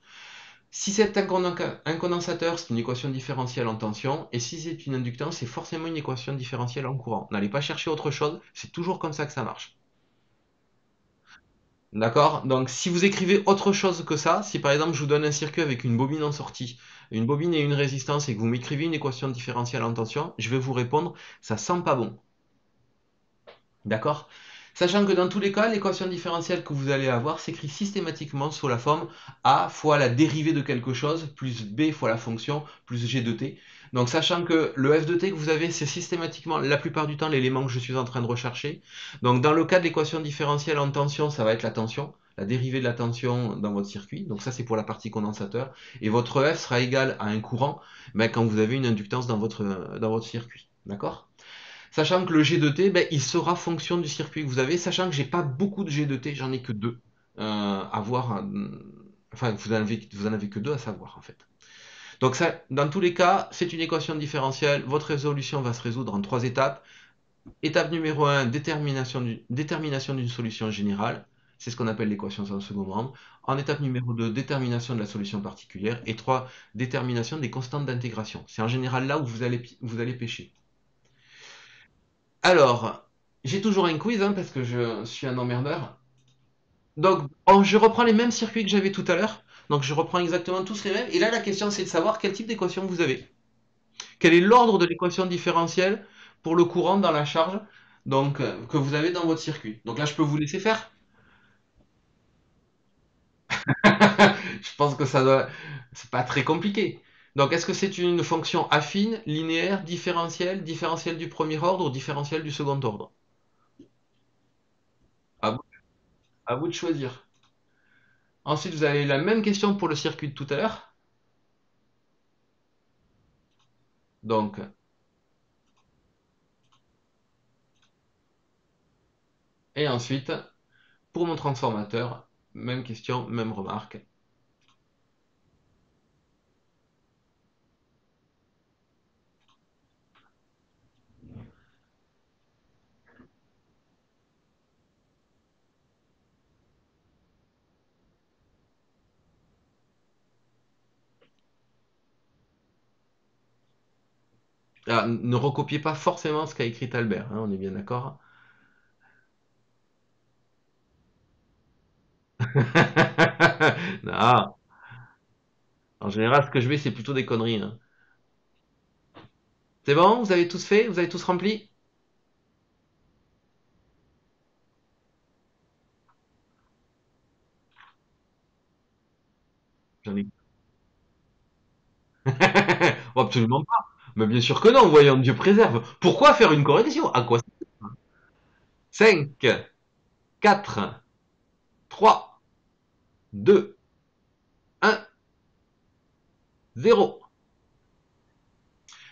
Si c'est un condensateur, c'est une équation différentielle en tension, et si c'est une inductance, c'est forcément une équation différentielle en courant. N'allez pas chercher autre chose, c'est toujours comme ça que ça marche. D'accord? Donc si vous écrivez autre chose que ça, si par exemple je vous donne un circuit avec une bobine en sortie, une bobine et une résistance, et que vous m'écrivez une équation différentielle en tension, je vais vous répondre, ça sent pas bon. D'accord? Sachant que dans tous les cas, l'équation différentielle que vous allez avoir s'écrit systématiquement sous la forme a fois la dérivée de quelque chose, plus b fois la fonction, plus g de t. Donc sachant que le f de t que vous avez, c'est systématiquement, la plupart du temps, l'élément que je suis en train de rechercher. Donc dans le cas de l'équation différentielle en tension, ça va être la tension, la dérivée de la tension dans votre circuit. Donc ça, c'est pour la partie condensateur. Et votre f sera égal à un courant quand vous avez une inductance dans votre circuit. D'accord? Sachant que le G de T, ben, il sera fonction du circuit que vous avez, sachant que j'ai pas beaucoup de G de T, j'en ai que deux à voir. Enfin, vous en avez que deux à savoir en fait. Donc ça, dans tous les cas, c'est une équation différentielle. Votre résolution va se résoudre en trois étapes. Étape numéro un, détermination d'une solution générale. C'est ce qu'on appelle l'équation sans second membre. En étape numéro 2, détermination de la solution particulière. Et 3, détermination des constantes d'intégration. C'est en général là où vous allez pêcher. Alors, j'ai toujours un quiz hein, parce que je suis un emmerdeur. Donc, je reprends les mêmes circuits que j'avais tout à l'heure. Donc, je reprends exactement tous les mêmes. Et là, la question, c'est de savoir quel type d'équation vous avez. Quel est l'ordre de l'équation différentielle pour le courant dans la charge donc, que vous avez dans votre circuit. Donc là, je peux vous laisser faire. Je pense que ça doit... C'est pas très compliqué. Donc, est-ce que c'est une fonction affine, linéaire, différentielle, différentielle du premier ordre ou différentielle du second ordre? À vous, à vous de choisir. Ensuite, vous avez la même question pour le circuit de tout à l'heure. Donc, et ensuite, pour mon transformateur, même question, même remarque. Ah, ne recopiez pas forcément ce qu'a écrit Albert, hein, on est bien d'accord. Non, en général, ce que je vais, c'est plutôt des conneries. Hein. C'est bon? Vous avez tous fait? Vous avez tous rempli? J'en ai... Oh, absolument pas. Mais bien sûr que non, voyons, Dieu préserve. Pourquoi faire une correction? À quoi? 5, 4, 3, 2, 1, 0.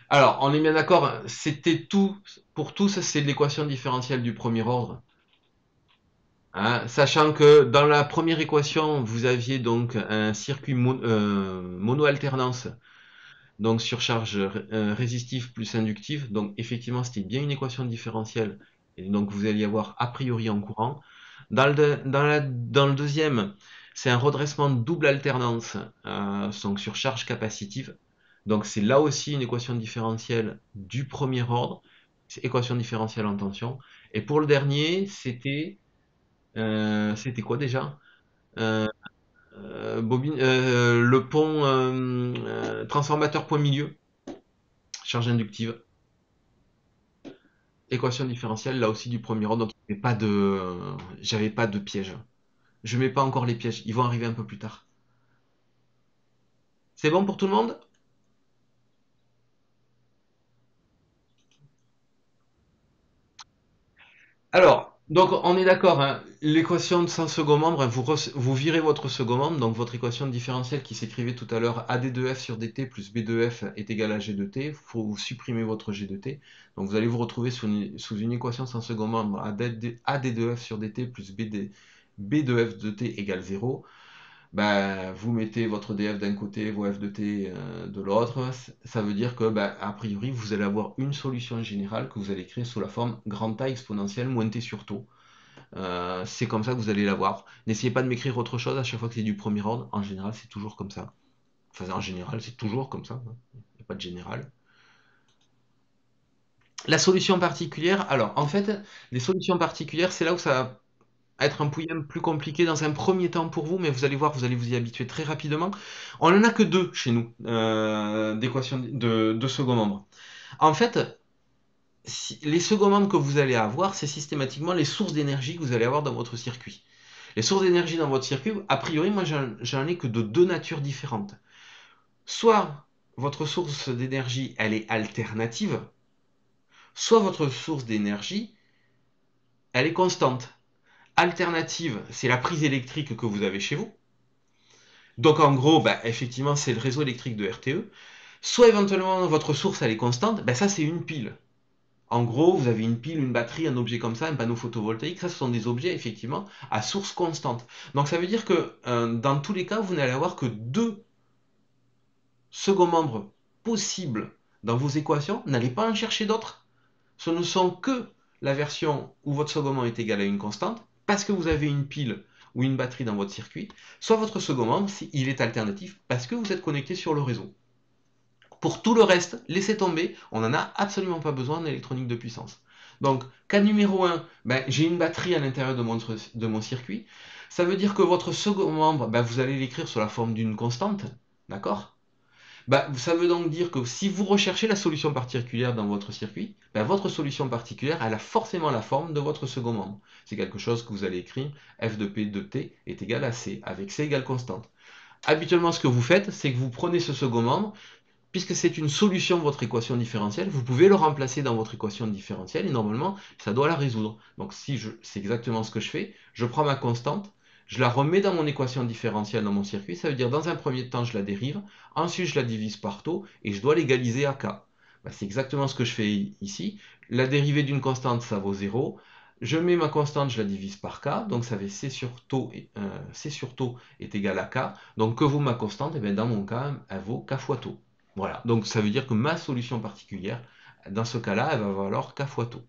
Alors, on est bien d'accord, c'était tout, pour tous, c'est l'équation différentielle du premier ordre. Hein, sachant que dans la première équation, vous aviez donc un circuit mono-alternance, donc surcharge résistive plus inductive. Donc effectivement, c'était bien une équation différentielle. Et donc vous alliez avoir a priori en courant. Dans le deuxième, c'est un redressement double alternance, donc sur charge capacitive. Donc c'est là aussi une équation différentielle du premier ordre, c'est équation différentielle en tension. Et pour le dernier, c'était quoi déjà? Euh, le pont transformateur point milieu, charge inductive, équation différentielle là aussi du premier ordre. Donc j'avais pas de piège. Je mets pas encore les pièges, ils vont arriver un peu plus tard. C'est bon pour tout le monde? Alors, donc on est d'accord, hein, l'équation de sans second membre, hein, vous virez votre second membre, donc votre équation différentielle qui s'écrivait tout à l'heure, AD2F sur DT plus B2F est égal à G de T, il faut vous supprimer votre G de T, donc vous allez vous retrouver sous une équation sans second membre, AD2F sur DT plus B2F de T égale 0. Ben, vous mettez votre df d'un côté, vos f de t de l'autre, ça veut dire que, ben, a priori, vous allez avoir une solution générale que vous allez créer sous la forme grand A exponentielle moins t sur taux. C'est comme ça que vous allez l'avoir. N'essayez pas de m'écrire autre chose à chaque fois que c'est du premier ordre. En général, c'est toujours comme ça. Enfin, en général, c'est toujours comme ça. Hein. Il n'y a pas de général. La solution particulière, alors en fait, les solutions particulières, c'est là où ça va être un pouillem plus compliqué dans un premier temps pour vous, mais vous allez voir, vous allez vous y habituer très rapidement. On n'en a que deux chez nous, d'équations de second nombre. En fait, les secomambres que vous allez avoir, c'est systématiquement les sources d'énergie que vous allez avoir dans votre circuit. Les sources d'énergie dans votre circuit, a priori, moi j'en ai que de deux natures différentes. Soit votre source d'énergie, elle est alternative, soit votre source d'énergie, elle est constante. Alternative, c'est la prise électrique que vous avez chez vous. Donc en gros, bah, effectivement, c'est le réseau électrique de RTE. Soit éventuellement votre source elle est constante, bah, ça c'est une pile. En gros, vous avez une pile, une batterie, un objet comme ça, un panneau photovoltaïque, ça ce sont des objets effectivement à source constante. Donc ça veut dire que dans tous les cas, vous n'allez avoir que deux second membres possibles dans vos équations, n'allez pas en chercher d'autres. Ce ne sont que la version où votre second membre est égal à une constante, parce que vous avez une pile ou une batterie dans votre circuit, soit votre second membre, il est alternatif, parce que vous êtes connecté sur le réseau. Pour tout le reste, laissez tomber, on n'en a absolument pas besoin en électronique de puissance. Donc, cas numéro 1, ben, j'ai une batterie à l'intérieur de mon circuit. Ça veut dire que votre second membre, ben, vous allez l'écrire sous la forme d'une constante, d'accord? Bah, ça veut donc dire que si vous recherchez la solution particulière dans votre circuit, bah, votre solution particulière, elle a forcément la forme de votre second membre. C'est quelque chose que vous allez écrire, f de p de t est égal à c, avec c égale constante. Habituellement, ce que vous faites, c'est que vous prenez ce second membre, puisque c'est une solution de votre équation différentielle, vous pouvez le remplacer dans votre équation différentielle, et normalement, ça doit la résoudre. Donc c'est exactement ce que je fais, je prends ma constante, je la remets dans mon équation différentielle dans mon circuit, ça veut dire dans un premier temps, je la dérive, ensuite je la divise par taux, et je dois l'égaliser à k. Bah, c'est exactement ce que je fais ici. La dérivée d'une constante, ça vaut 0. Je mets ma constante, je la divise par k, donc ça fait c sur taux, c sur taux est égal à k. Donc que vaut ma constante? Et bien dans mon cas, elle vaut k fois taux. Voilà, donc ça veut dire que ma solution particulière, dans ce cas-là, elle va valoir k fois taux.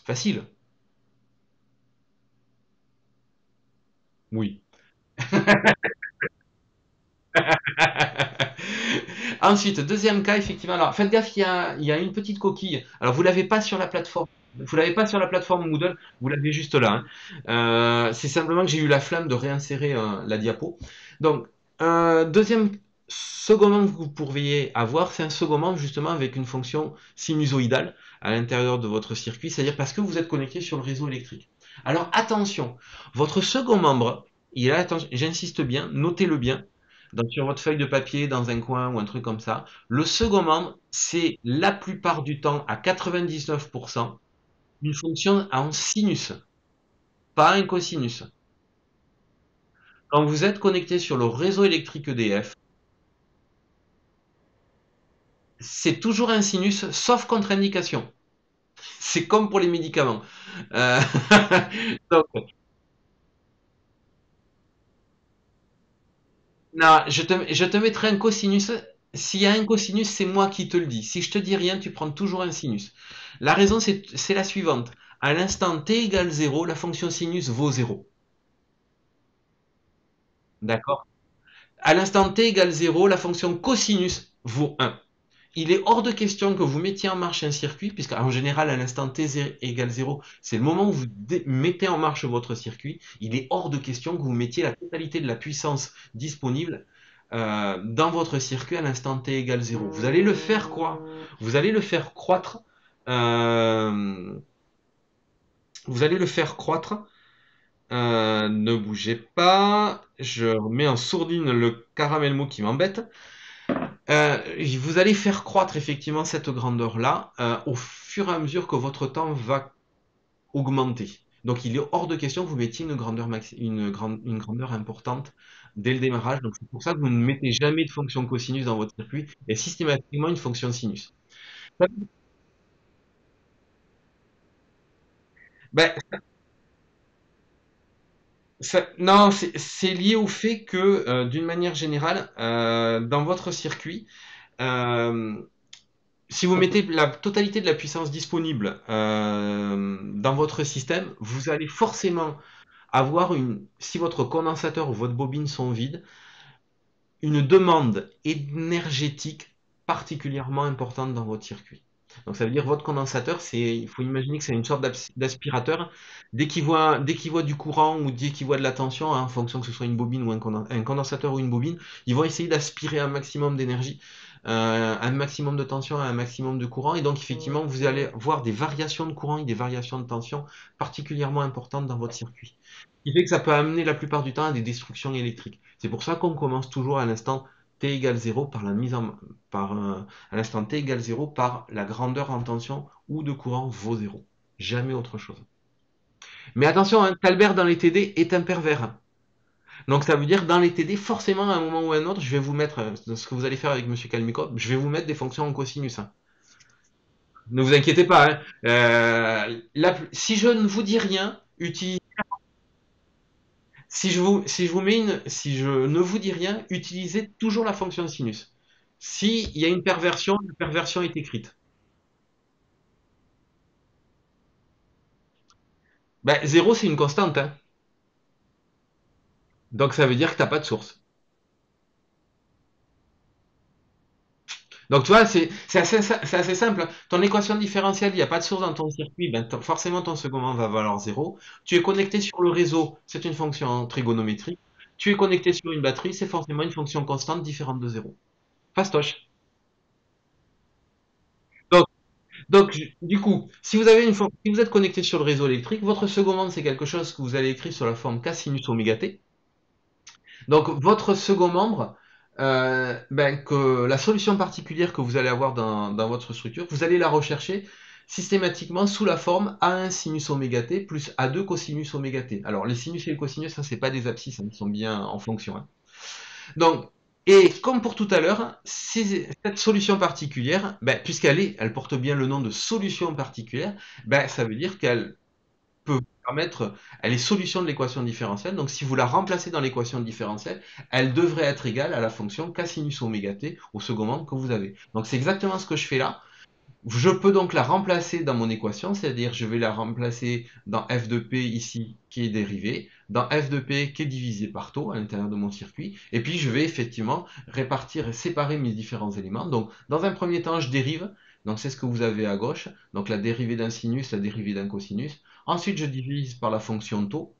Facile. Oui. Ensuite, deuxième cas, effectivement. Alors, faites gaffe, il y a une petite coquille. Alors, vous l'avez pas sur la plateforme. Vous l'avez pas sur la plateforme Moodle, vous l'avez juste là, hein. C'est simplement que j'ai eu la flamme de réinsérer la diapo. Donc, deuxième second membre que vous pourriez avoir, c'est un second membre justement avec une fonction sinusoïdale à l'intérieur de votre circuit, c'est-à-dire parce que vous êtes connecté sur le réseau électrique. Alors attention, votre second membre, j'insiste bien, notez-le bien, sur votre feuille de papier, dans un coin ou un truc comme ça. Le second membre, c'est la plupart du temps, à 99%, une fonction en sinus, pas un cosinus. Quand vous êtes connecté sur le réseau électrique EDF, c'est toujours un sinus, sauf contre-indication. C'est comme pour les médicaments. Euh, donc, non, je te mettrai un cosinus. S'il y a un cosinus, c'est moi qui te le dis. Si je te dis rien, tu prends toujours un sinus. La raison, c'est la suivante. À l'instant t égale 0, la fonction sinus vaut 0. D'accord? À l'instant t égale 0, la fonction cosinus vaut 1. Il est hors de question que vous mettiez en marche un circuit, puisque en général, à l'instant t égale 0, c'est le moment où vous mettez en marche votre circuit. Il est hors de question que vous mettiez la totalité de la puissance disponible dans votre circuit à l'instant t égale 0. Vous allez le faire quoi? Vous allez le faire croître. euh, vous allez le faire croître. Ne bougez pas. Je mets en sourdine le caramel mou qui m'embête. Euh, Vous allez faire croître effectivement cette grandeur-là au fur et à mesure que votre temps va augmenter. Donc il est hors de question que vous mettiez une grandeur, une grandeur importante dès le démarrage. Donc c'est pour ça que vous ne mettez jamais de fonction cosinus dans votre circuit et systématiquement une fonction sinus. Ben, non, c'est lié au fait que d'une manière générale, dans votre circuit, euh, si vous mettez la totalité de la puissance disponible dans votre système, vous allez forcément avoir si votre condensateur ou votre bobine sont vides, une demande énergétique particulièrement importante dans votre circuit. Donc ça veut dire votre condensateur, il faut imaginer que c'est une sorte d'aspirateur. Dès qu'il voit du courant ou dès qu'il voit de la tension, hein, en fonction que ce soit une bobine ou un condensateur ou une bobine, ils vont essayer d'aspirer un maximum d'énergie. un maximum de tension et un maximum de courant. Et donc, effectivement, vous allez voir des variations de courant et des variations de tension particulièrement importantes dans votre circuit. Ce qui fait que ça peut amener la plupart du temps à des destructions électriques. C'est pour ça qu'on commence toujours à l'instant t égale 0 par la mise en, à l'instant t égale 0 par la grandeur en tension ou de courant vaut 0. Jamais autre chose. Mais attention, hein, Talbert dans les TD est un pervers, hein. Donc ça veut dire dans les TD, forcément à un moment ou à un autre, je vais vous mettre, ce que vous allez faire avec Monsieur Kalmikov, je vais vous mettre des fonctions en cosinus, hein. Ne vous inquiétez pas, hein. Si je ne vous dis rien, si je ne vous dis rien, utilisez toujours la fonction sinus. S'il y a une perversion, la perversion est écrite. Ben, 0 c'est une constante, hein. Donc ça veut dire que tu n'as pas de source. Donc tu vois, c'est assez simple, hein. Ton équation différentielle, il n'y a pas de source dans ton circuit, ben, forcément ton second moment va valoir 0. Tu es connecté sur le réseau, c'est une fonction trigonométrique. Tu es connecté sur une batterie, c'est forcément une fonction constante différente de 0. Fastoche. Donc, donc, du coup, si vous êtes connecté sur le réseau électrique, votre second membre, c'est quelque chose que vous allez écrire sur la forme K sinus oméga t. Donc, votre second membre, ben, que la solution particulière que vous allez avoir dans votre structure, vous allez la rechercher systématiquement sous la forme A1 sinus oméga t plus A2 cosinus oméga t. Alors, les sinus et les cosinus, ça, c'est pas des abscisses, hein, ils sont bien en fonction, hein. Donc, et comme pour tout à l'heure, cette solution particulière, ben, elle porte bien le nom de solution particulière, ben, ça veut dire qu'elle peut vous permettre, elle est solution de l'équation différentielle. Donc, si vous la remplacez dans l'équation différentielle, elle devrait être égale à la fonction cosinus oméga t au second membre que vous avez. Donc, c'est exactement ce que je fais là. Je peux donc la remplacer dans mon équation, c'est-à-dire je vais la remplacer dans f de p ici qui est dérivé, dans f de p qui est divisé par tau à l'intérieur de mon circuit, et puis je vais effectivement répartir et séparer mes différents éléments. Donc dans un premier temps, je dérive, donc c'est ce que vous avez à gauche, donc la dérivée d'un sinus, la dérivée d'un cosinus. Ensuite, je divise par la fonction tau,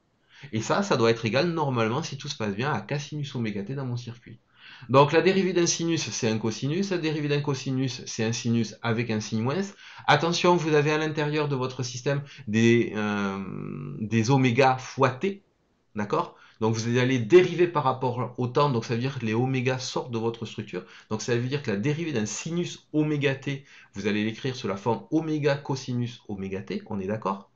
et ça doit être égal normalement, si tout se passe bien, à k sinus oméga t dans mon circuit. Donc la dérivée d'un sinus, c'est un cosinus. La dérivée d'un cosinus, c'est un sinus avec un signe moins. Attention, vous avez à l'intérieur de votre système des oméga fois t, d'accord? Donc vous allez dériver par rapport au temps, donc ça veut dire que les oméga sortent de votre structure. Donc ça veut dire que la dérivée d'un sinus oméga t, vous allez l'écrire sous la forme oméga cosinus oméga t, on est d'accord?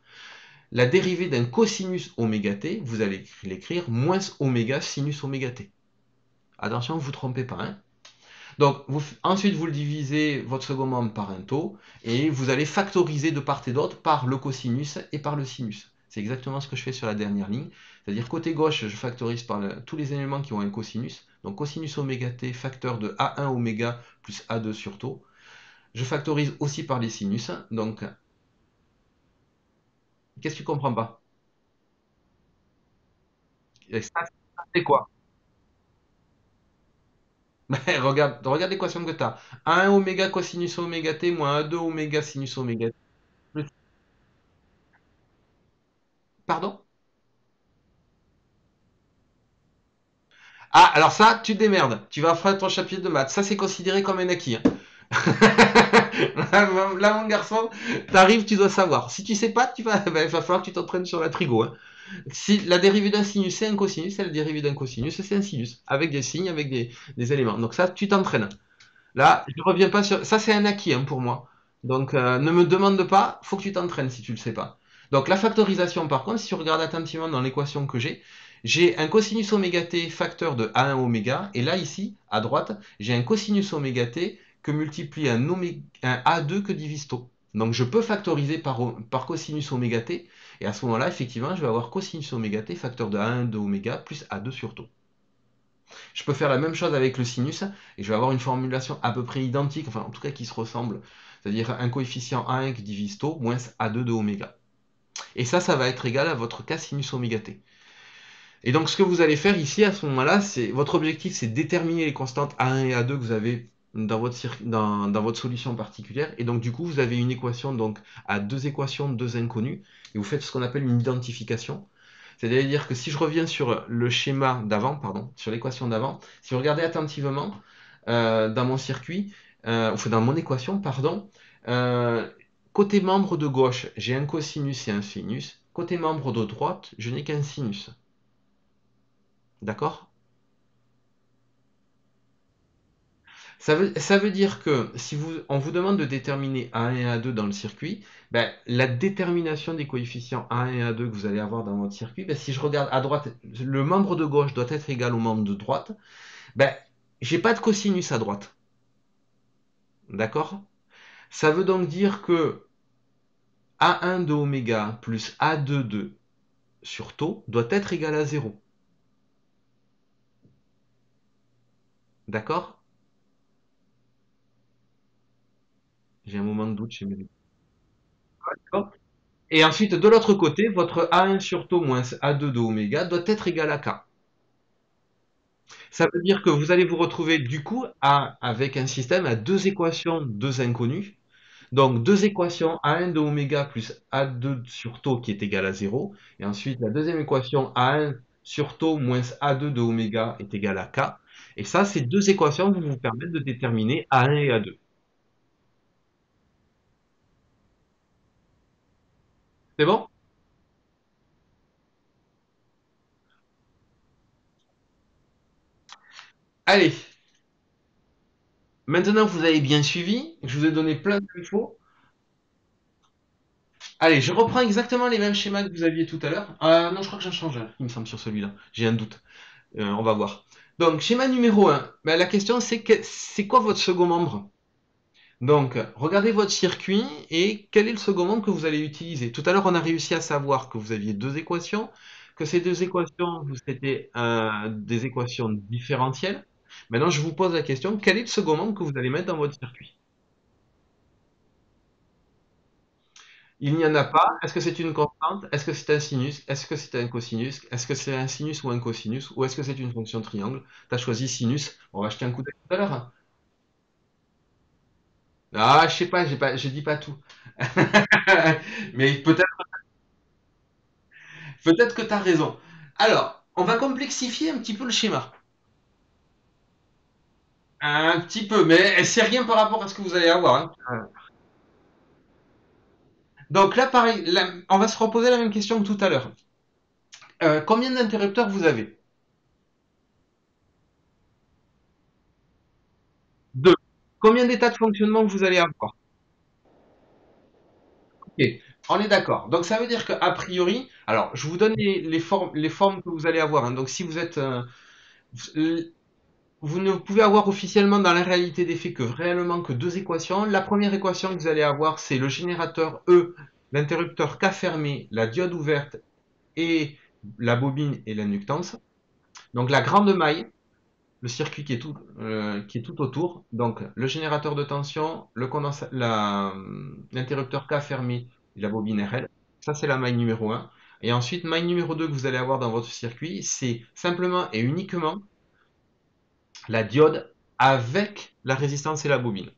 La dérivée d'un cosinus oméga t, vous allez l'écrire moins oméga sinus oméga t. Attention, ne vous trompez pas, hein. Donc, ensuite, vous le divisez, votre second membre, par un taux, et vous allez factoriser de part et d'autre par le cosinus et par le sinus. C'est exactement ce que je fais sur la dernière ligne. C'est-à-dire, côté gauche, je factorise par tous les éléments qui ont un cosinus. Donc, cosinus oméga t, facteur de A1 oméga plus A2 sur taux. Je factorise aussi par les sinus. Donc, qu'est-ce que tu comprends pas? Et ça, c'est quoi? Ben, regarde l'équation que tu as. A1 oméga cosinus oméga t moins A2 oméga sinus oméga t. Pardon? Ah, alors ça, tu te démerdes. Tu vas faire ton chapitre de maths. Ça, c'est considéré comme un acquis, hein. Là, mon garçon, t'arrives, tu dois savoir. Si tu sais pas, ben, il va falloir que tu t'entraînes sur la trigo, hein. Si la dérivée d'un sinus, c'est un cosinus, et la dérivée d'un cosinus, c'est un sinus, avec des signes, avec des éléments. Donc ça, tu t'entraînes. Là, je ne reviens pas sur... Ça, c'est un acquis, hein, pour moi. Donc, ne me demande pas, faut que tu t'entraînes si tu le sais pas. Donc, la factorisation, par contre, si tu regardes attentivement dans l'équation que j'ai un cosinus oméga t facteur de A1 oméga, et là, ici, à droite, j'ai un cosinus oméga t que multiplie un A2 que divise tau. Donc, je peux factoriser par cosinus oméga t, et à ce moment-là, effectivement, je vais avoir cosinus oméga t facteur de A1 de oméga plus A2 sur tau. Je peux faire la même chose avec le sinus et je vais avoir une formulation à peu près identique, enfin en tout cas qui se ressemble, c'est-à-dire un coefficient A1 qui divise tau moins A2 de oméga. Et ça va être égal à votre K sinus oméga t. Et donc ce que vous allez faire ici à ce moment-là, c'est votre objectif, c'est de déterminer les constantes A1 et A2 que vous avez dans votre solution particulière. Et donc du coup, vous avez une équation donc à deux équations, deux inconnues, et vous faites ce qu'on appelle une identification. C'est-à-dire que si je reviens sur le schéma d'avant, pardon, sur l'équation d'avant, si vous regardez attentivement, dans mon circuit, enfin dans mon équation, pardon. Euh, Côté membre de gauche, j'ai un cosinus et un sinus. Côté membre de droite, je n'ai qu'un sinus. D'accord? Ça veut dire que si on vous demande de déterminer A1 et A2 dans le circuit, ben, la détermination des coefficients A1 et A2 que vous allez avoir dans votre circuit, ben, si je regarde à droite, le membre de gauche doit être égal au membre de droite, ben, j'ai pas de cosinus à droite. D'accord? Ça veut donc dire que A1 de oméga plus A2 de sur tau doit être égal à 0. D'accord? J'ai un moment de doute chez mes... D'accord. Et ensuite, de l'autre côté, votre A1 sur tau moins A2 de oméga doit être égal à K. Ça veut dire que vous allez vous retrouver du coup avec un système à deux équations, deux inconnus. Donc deux équations A1 de oméga plus A2 sur tau qui est égal à 0. Et ensuite la deuxième équation A1 sur tau moins A2 de oméga est égal à K. Et ça, ces deux équations vont vous permettre de déterminer A1 et A2. C'est bon? Allez, maintenant que vous avez bien suivi, je vous ai donné plein d'infos. Allez, je reprends exactement les mêmes schémas que vous aviez tout à l'heure. Non, je crois que j'en change un, il me semble, sur celui-là. J'ai un doute. On va voir. Donc, schéma numéro un. Ben, la question, c'est quoi votre second membre? Donc, regardez votre circuit et quel est le second membre que vous allez utiliser. Tout à l'heure, on a réussi à savoir que vous aviez deux équations, que ces deux équations, c'était des équations différentielles. Maintenant, je vous pose la question, quel est le second membre que vous allez mettre dans votre circuit? Il n'y en a pas. Est-ce que c'est une constante? Est-ce que c'est un sinus? Est-ce que c'est un cosinus? Est-ce que c'est un sinus ou un cosinus? Ou est-ce que c'est une fonction triangle? Tu as choisi sinus. On va jeter un coup d'œil tout à l'heure. Ah, je sais pas, je dis pas tout. Mais peut-être que tu as raison. Alors, on va complexifier un petit peu le schéma. Un petit peu, mais c'est rien par rapport à ce que vous allez avoir, hein. Donc là, pareil, on va se reposer la même question que tout à l'heure. Combien d'interrupteurs vous avez? Deux. Combien d'états de fonctionnement vous allez avoir? Ok, on est d'accord. Donc ça veut dire qu'a priori, alors je vous donne les formes que vous allez avoir, hein. Donc si vous êtes, vous ne pouvez avoir officiellement dans la réalité des faits que réellement que deux équations. La première équation que vous allez avoir, c'est le générateur E, l'interrupteur K fermé, la diode ouverte et la bobine et l'inductance. Donc la grande maille, le circuit qui est tout autour. Donc le générateur de tension, l'interrupteur K fermé et la bobine RL. Ça, c'est la maille numéro un. Et ensuite, maille numéro 2 que vous allez avoir dans votre circuit, c'est simplement et uniquement la diode avec la résistance et la bobine.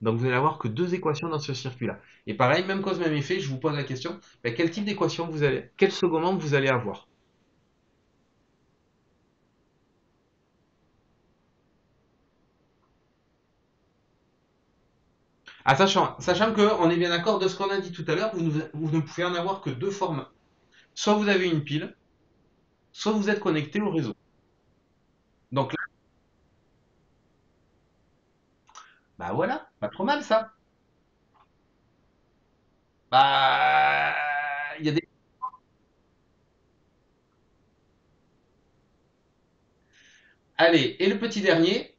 Donc vous n'allez avoir que deux équations dans ce circuit-là. Et pareil, même cause, même effet, je vous pose la question, ben, quel type d'équation quel second membre vous allez avoir? Sachant que on est bien d'accord de ce qu'on a dit tout à l'heure, vous ne pouvez en avoir que deux formes. Soit vous avez une pile, soit vous êtes connecté au réseau. Donc là, bah voilà, pas trop mal ça. Bah, il y a des... Allez, et le petit dernier,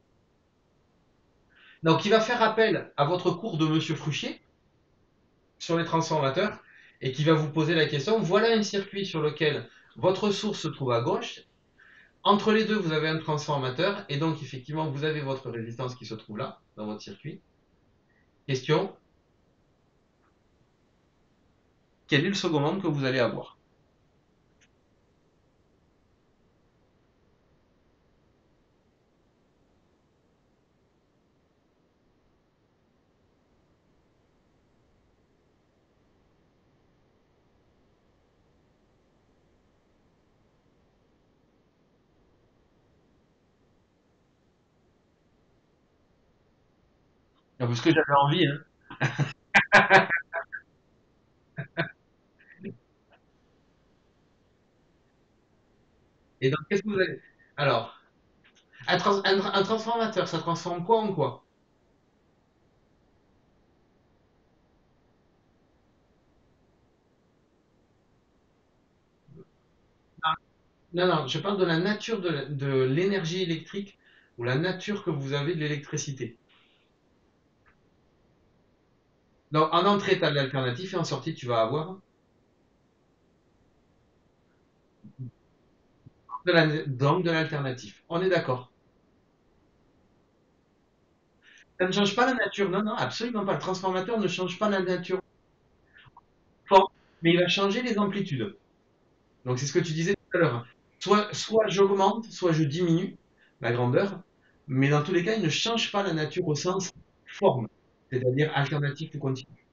donc il va faire appel à votre cours de Monsieur Fruchier sur les transformateurs et qui va vous poser la question, voilà un circuit sur lequel votre source se trouve à gauche. Entre les deux, vous avez un transformateur et donc effectivement, vous avez votre résistance qui se trouve là, dans votre circuit. Question, quel est le second membre que vous allez avoir? Ah, parce que j'avais envie, hein. Et donc, qu'est-ce que vous avez? Alors, un transformateur, ça transforme quoi en quoi? Ah, non, non, je parle de la nature de l'énergie électrique ou la nature que vous avez de l'électricité. Donc, en entrée, tu as de l'alternatif et en sortie, tu vas avoir donc de l'alternatif. On est d'accord. Ça ne change pas la nature. Non, non, absolument pas. Le transformateur ne change pas la nature forte, mais il va changer les amplitudes. Donc, c'est ce que tu disais tout à l'heure. Soit j'augmente, soit je diminue la grandeur, mais dans tous les cas, il ne change pas la nature au sens forme, c'est-à-dire alternatif ou continu.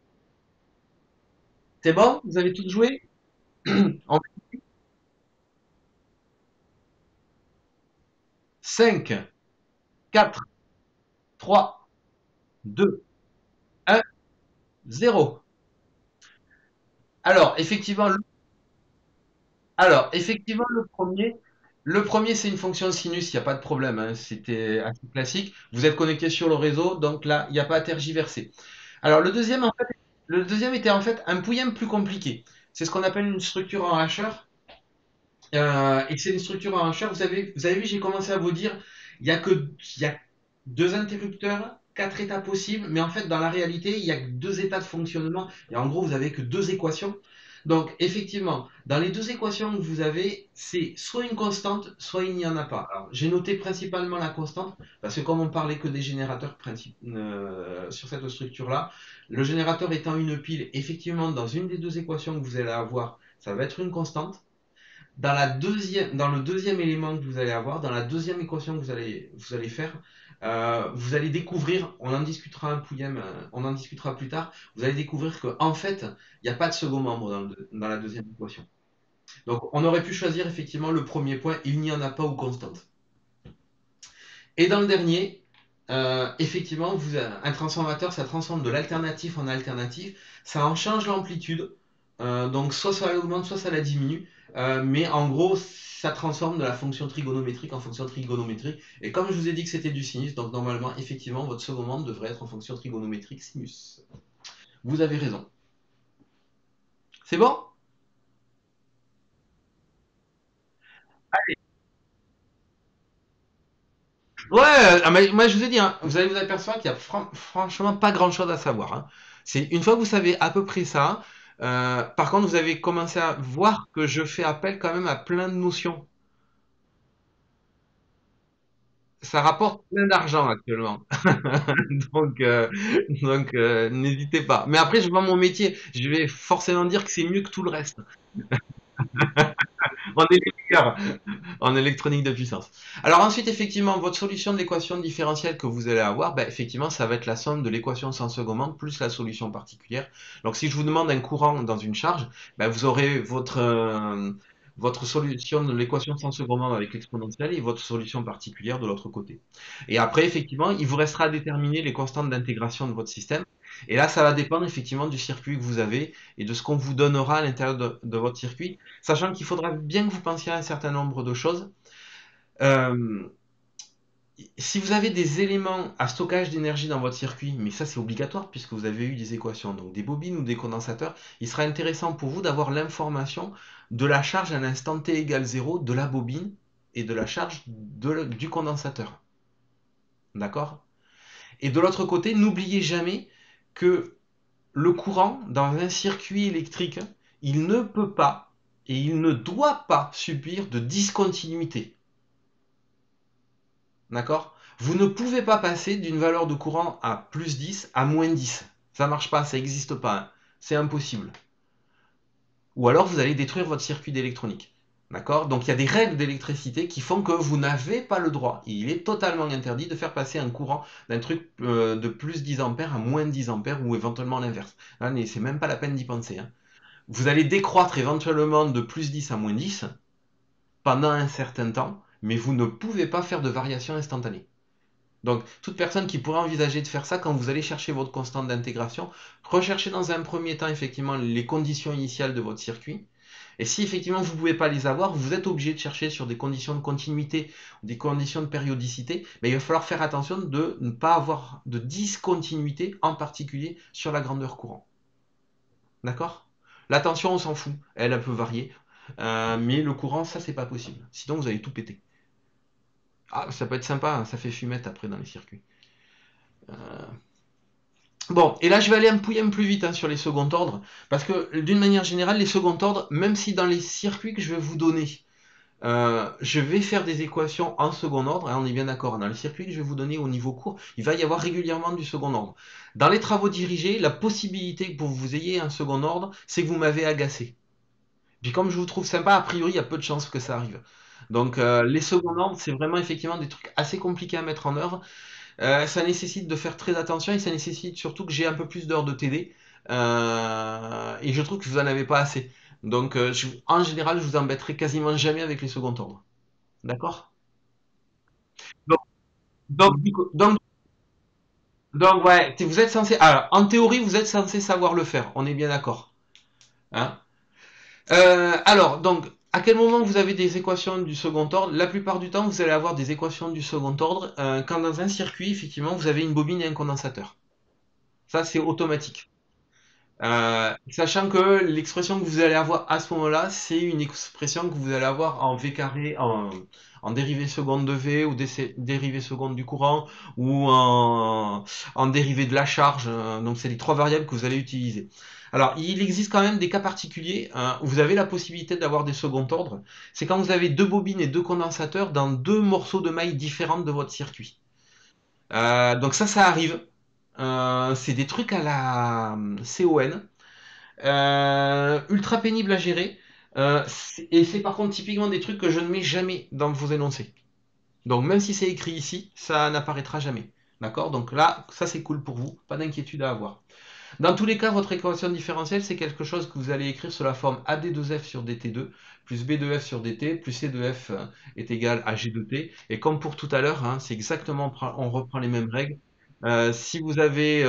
C'est bon? Vous avez tout joué? En 5, 4, 3, 2, 1, 0. Alors, effectivement, le premier, c'est une fonction sinus, il n'y a pas de problème, hein, c'était assez classique. Vous êtes connecté sur le réseau, donc là, il n'y a pas à tergiverser. Alors, le deuxième était en fait un pouillème plus compliqué. C'est ce qu'on appelle une structure en hacheur. Et c'est une structure en hacheur. Vous avez vu, j'ai commencé à vous dire, il y a deux interrupteurs, quatre états possibles, mais en fait, dans la réalité, il y a que deux états de fonctionnement. Et en gros, vous avez que deux équations. Donc, effectivement, dans les deux équations que vous avez, c'est soit une constante, soit il n'y en a pas. Alors, j'ai noté principalement la constante, parce que comme on parlait que des générateurs sur cette structure-là, le générateur étant une pile, effectivement, dans une des deux équations que vous allez avoir, ça va être une constante. Dans le deuxième élément que vous allez avoir, dans la deuxième équation que vous allez faire, vous allez découvrir, on en discutera un pouillème, on en discutera plus tard, vous allez découvrir qu'en en fait, il n'y a pas de second membre dans la deuxième équation. Donc on aurait pu choisir effectivement le premier point, il n'y en a pas ou constante. Et dans le dernier, effectivement, un transformateur, ça transforme de l'alternatif en alternatif, ça en change l'amplitude, donc soit ça l'augmente, soit ça la diminue, mais en gros, ça transforme de la fonction trigonométrique en fonction trigonométrique. Et comme je vous ai dit que c'était du sinus, donc normalement, effectivement, votre second membre devrait être en fonction trigonométrique sinus. Vous avez raison. C'est bon? Ouais, mais moi je vous ai dit, hein, vous allez vous apercevoir qu'il y a franchement pas grand-chose à savoir, hein. C'est une fois que vous savez à peu près ça, par contre vous avez commencé à voir que je fais appel quand même à plein de notions. Ça rapporte plein d'argent actuellement, donc n'hésitez pas. Mais après je vends mon métier, je vais forcément dire que c'est mieux que tout le reste. On est les meilleurs en électronique de puissance. Alors ensuite, effectivement, votre solution de l'équation différentielle que vous allez avoir, ben, effectivement, ça va être la somme de l'équation sans second membre plus la solution particulière. Donc si je vous demande un courant dans une charge, ben, vous aurez votre solution de l'équation sans second membre avec l'exponentielle et votre solution particulière de l'autre côté. Et après, effectivement, il vous restera à déterminer les constantes d'intégration de votre système. Et là, ça va dépendre effectivement du circuit que vous avez et de ce qu'on vous donnera à l'intérieur de votre circuit. Sachant qu'il faudra bien que vous pensiez à un certain nombre de choses. Euh, Si vous avez des éléments à stockage d'énergie dans votre circuit, mais ça c'est obligatoire puisque vous avez eu des équations, donc des bobines ou des condensateurs, il sera intéressant pour vous d'avoir l'information de la charge à l'instant t égale 0 de la bobine et de la charge du condensateur. D'accord? Et de l'autre côté, n'oubliez jamais que le courant dans un circuit électrique, il ne peut pas et il ne doit pas subir de discontinuité. D'accord? Vous ne pouvez pas passer d'une valeur de courant à plus 10 à moins 10. Ça marche pas, ça n'existe pas, hein. C'est impossible. Ou alors vous allez détruire votre circuit d'électronique. D'accord? Donc il y a des règles d'électricité qui font que vous n'avez pas le droit. Il est totalement interdit de faire passer un courant d'un truc de plus 10 ampères à moins 10 ampères ou éventuellement l'inverse. Là, c'est même pas la peine d'y penser, hein. Vous allez décroître éventuellement de plus 10 à moins 10 pendant un certain temps, mais vous ne pouvez pas faire de variation instantanée. Donc, toute personne qui pourrait envisager de faire ça, quand vous allez chercher votre constante d'intégration, recherchez dans un premier temps effectivement les conditions initiales de votre circuit. Et si effectivement vous ne pouvez pas les avoir, vous êtes obligé de chercher sur des conditions de continuité ou des conditions de périodicité, mais il va falloir faire attention de ne pas avoir de discontinuité, en particulier sur la grandeur courant. D'accord? La tension, on s'en fout, elle peut varier. Mais le courant, ça, c'est pas possible. Sinon, vous allez tout péter. Ah, ça peut être sympa, hein, ça fait fumette après dans les circuits. Euh, Bon, et là je vais aller un pouillem plus vite hein, sur les seconds ordres, parce que d'une manière générale, les seconds ordres, même si dans les circuits que je vais vous donner, je vais faire des équations en second ordre, hein, on est bien d'accord, dans les circuits que je vais vous donner au niveau court, il va y avoir régulièrement du second ordre. Dans les travaux dirigés, la possibilité pour que vous ayez un second ordre, c'est que vous m'avez agacé. Puis comme je vous trouve sympa, a priori, il y a peu de chances que ça arrive. Donc les second ordres, c'est vraiment effectivement des trucs assez compliqués à mettre en œuvre. Ça nécessite de faire très attention et ça nécessite surtout que j'ai un peu plus d'heures de TD. Et je trouve que vous en avez pas assez. Donc, en général, je vous embêterai quasiment jamais avec les seconds ordres. D'accord? Donc, donc, ouais, vous êtes censé. Alors, en théorie, vous êtes censé savoir le faire. On est bien d'accord. Hein. Alors, donc, à quel moment vous avez des équations du second ordre? La plupart du temps, vous allez avoir des équations du second ordre quand dans un circuit, effectivement, vous avez une bobine et un condensateur. Ça, c'est automatique. Sachant que l'expression que vous allez avoir à ce moment-là, c'est une expression que vous allez avoir en V carré, en dérivée seconde de V, ou dérivée seconde du courant, ou en dérivée de la charge. Donc c'est les trois variables que vous allez utiliser. Alors il existe quand même des cas particuliers où vous avez la possibilité d'avoir des seconds ordres. C'est quand vous avez deux bobines et deux condensateurs dans deux morceaux de mailles différentes de votre circuit. Donc ça arrive. C'est des trucs à la CON. Ultra pénible à gérer. Et c'est par contre typiquement des trucs que je ne mets jamais dans vos énoncés. Donc même si c'est écrit ici, ça n'apparaîtra jamais. D'accord? Donc là, ça c'est cool pour vous, pas d'inquiétude à avoir. Dans tous les cas, votre équation différentielle, c'est quelque chose que vous allez écrire sous la forme AD2F sur DT2, plus B2F sur DT, plus C2F est égal à G2T. Et comme pour tout à l'heure, hein, c'est exactement, on reprend les mêmes règles. Si vous avez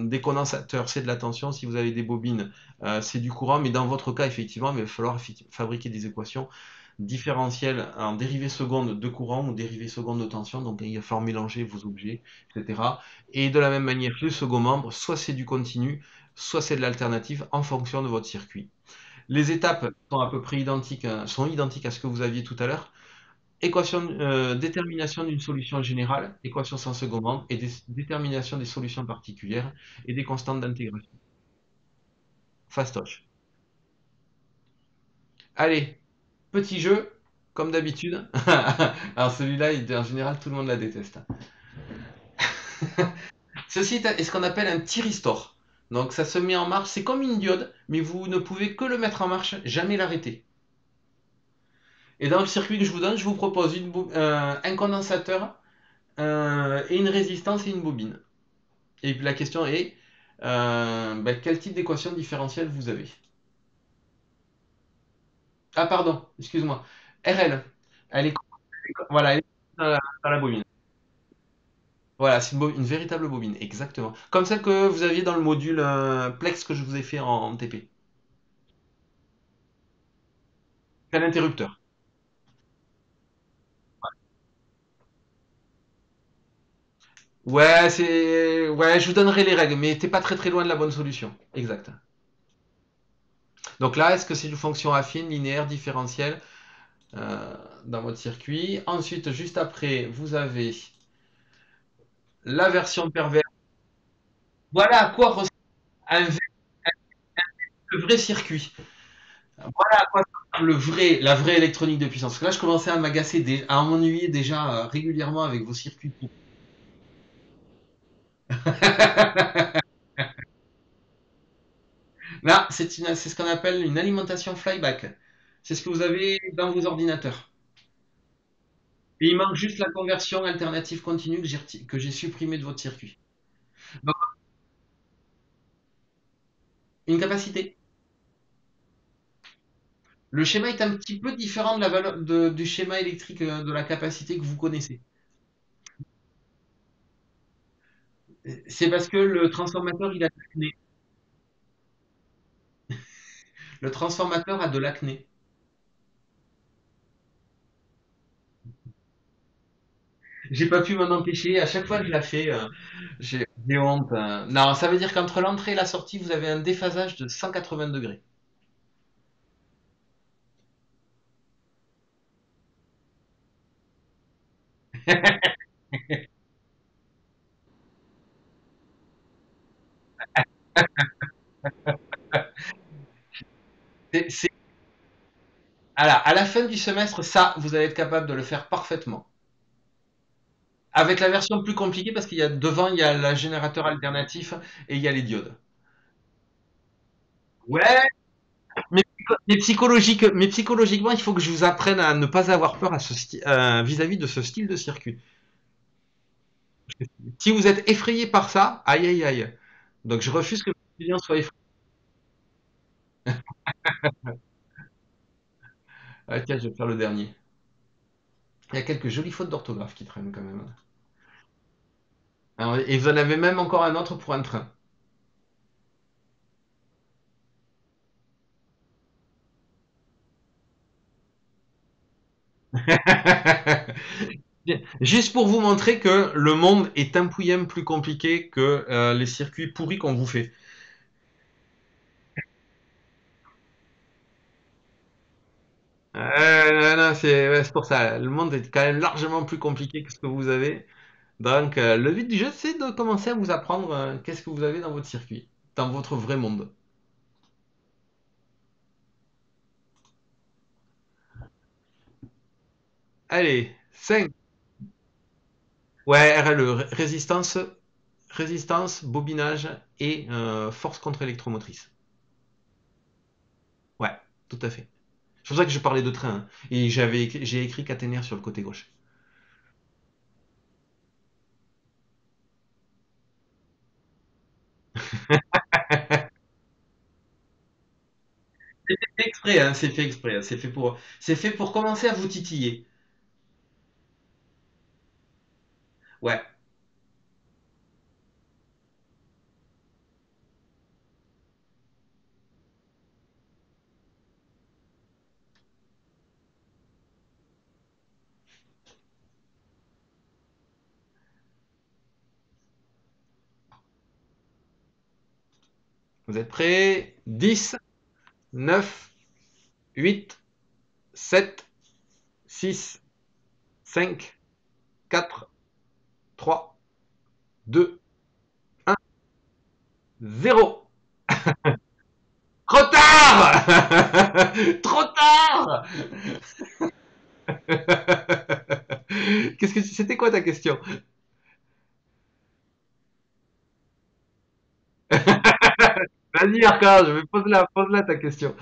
des condensateurs, c'est de la tension. Si vous avez des bobines, c'est du courant. Mais dans votre cas, effectivement, il va falloir fabriquer des équations différentielles en dérivée seconde de courant ou dérivée seconde de tension. Donc il va falloir mélanger vos objets, etc. Et de la même manière que le second membre, soit c'est du continu, soit c'est de l'alternative en fonction de votre circuit. Les étapes sont à peu près identiques, sont identiques à ce que vous aviez tout à l'heure. Équation, détermination d'une solution générale, équation sans second membre, et détermination des solutions particulières et des constantes d'intégration. Fastoche. Allez, petit jeu, comme d'habitude. Alors celui-là, en général, tout le monde la déteste. Ceci est ce qu'on appelle un thyristor. Donc ça se met en marche, c'est comme une diode, mais vous ne pouvez que le mettre en marche, jamais l'arrêter. Et dans le circuit que je vous donne, je vous propose un condensateur et une résistance et une bobine. Et puis la question est, quel type d'équation différentielle vous avez? Ah pardon, excuse-moi. RL, elle est, voilà, elle est dans la bobine. Voilà, c'est une véritable bobine, exactement. Comme celle que vous aviez dans le module Plex que je vous ai fait en TP. C'est un interrupteur. Ouais, je vous donnerai les règles, mais t'es pas très très loin de la bonne solution. Exact. Donc là, est-ce que c'est une fonction affine, linéaire, différentielle dans votre circuit? Ensuite, juste après, vous avez la version perverse. Voilà à quoi ressemble le vrai circuit. Voilà à quoi ressemble la vraie électronique de puissance. Parce que là, je commençais à m'agacer, à m'ennuyer déjà régulièrement avec vos circuits. Là, c'est ce qu'on appelle une alimentation flyback. C'est ce que vous avez dans vos ordinateurs. Et il manque juste la conversion alternative continue que j'ai supprimée de votre circuit. Donc, une capacité. Le schéma est un petit peu différent de la valeur du schéma électrique de la capacité que vous connaissez. C'est parce que le transformateur, il a de l'acné. Le transformateur a de l'acné. J'ai pas pu m'en empêcher. À chaque fois que je la fais, j'ai honte. Non, ça veut dire qu'entre l'entrée et la sortie, vous avez un déphasage de 180 degrés. C'est, c'est- à la fin du semestre, ça, vous allez être capable de le faire parfaitement. Avec la version plus compliquée, parce qu'il y a devant, il y a le générateur alternatif et il y a les diodes. Ouais, mais psychologiquement, il faut que je vous apprenne à ne pas avoir peur vis-à-vis de ce style de circuit. Si vous êtes effrayé par ça, aïe aïe aïe. Donc je refuse que mes étudiants soient effrayés. Ah, tiens, je vais faire le dernier. Il y a quelques jolies fautes d'orthographe qui traînent quand même. Alors, et vous en avez même encore un autre pour un train. Juste pour vous montrer que le monde est un pouillème plus compliqué que les circuits pourris qu'on vous fait. Non, ouais, c'est pour ça. Le monde est quand même largement plus compliqué que ce que vous avez. Donc, le but du jeu, c'est de commencer à vous apprendre qu'est-ce que vous avez dans votre circuit, dans votre vrai monde. Allez, 5. Ouais, RLE, résistance, bobinage et force contre-électromotrice. Ouais, tout à fait. C'est pour ça que je parlais de train, hein. Et j'ai écrit caténaire sur le côté gauche. C'est fait exprès, hein, c'est fait exprès, hein, c'est fait pour commencer à vous titiller. Ouais, vous êtes prêts? 10, 9, 8, 7, 6, 5, 4, 3, 2, 1, 0. Trop tard. Trop tard. C'était quoi ta question? Vas-y Arcade, pose-la ta question.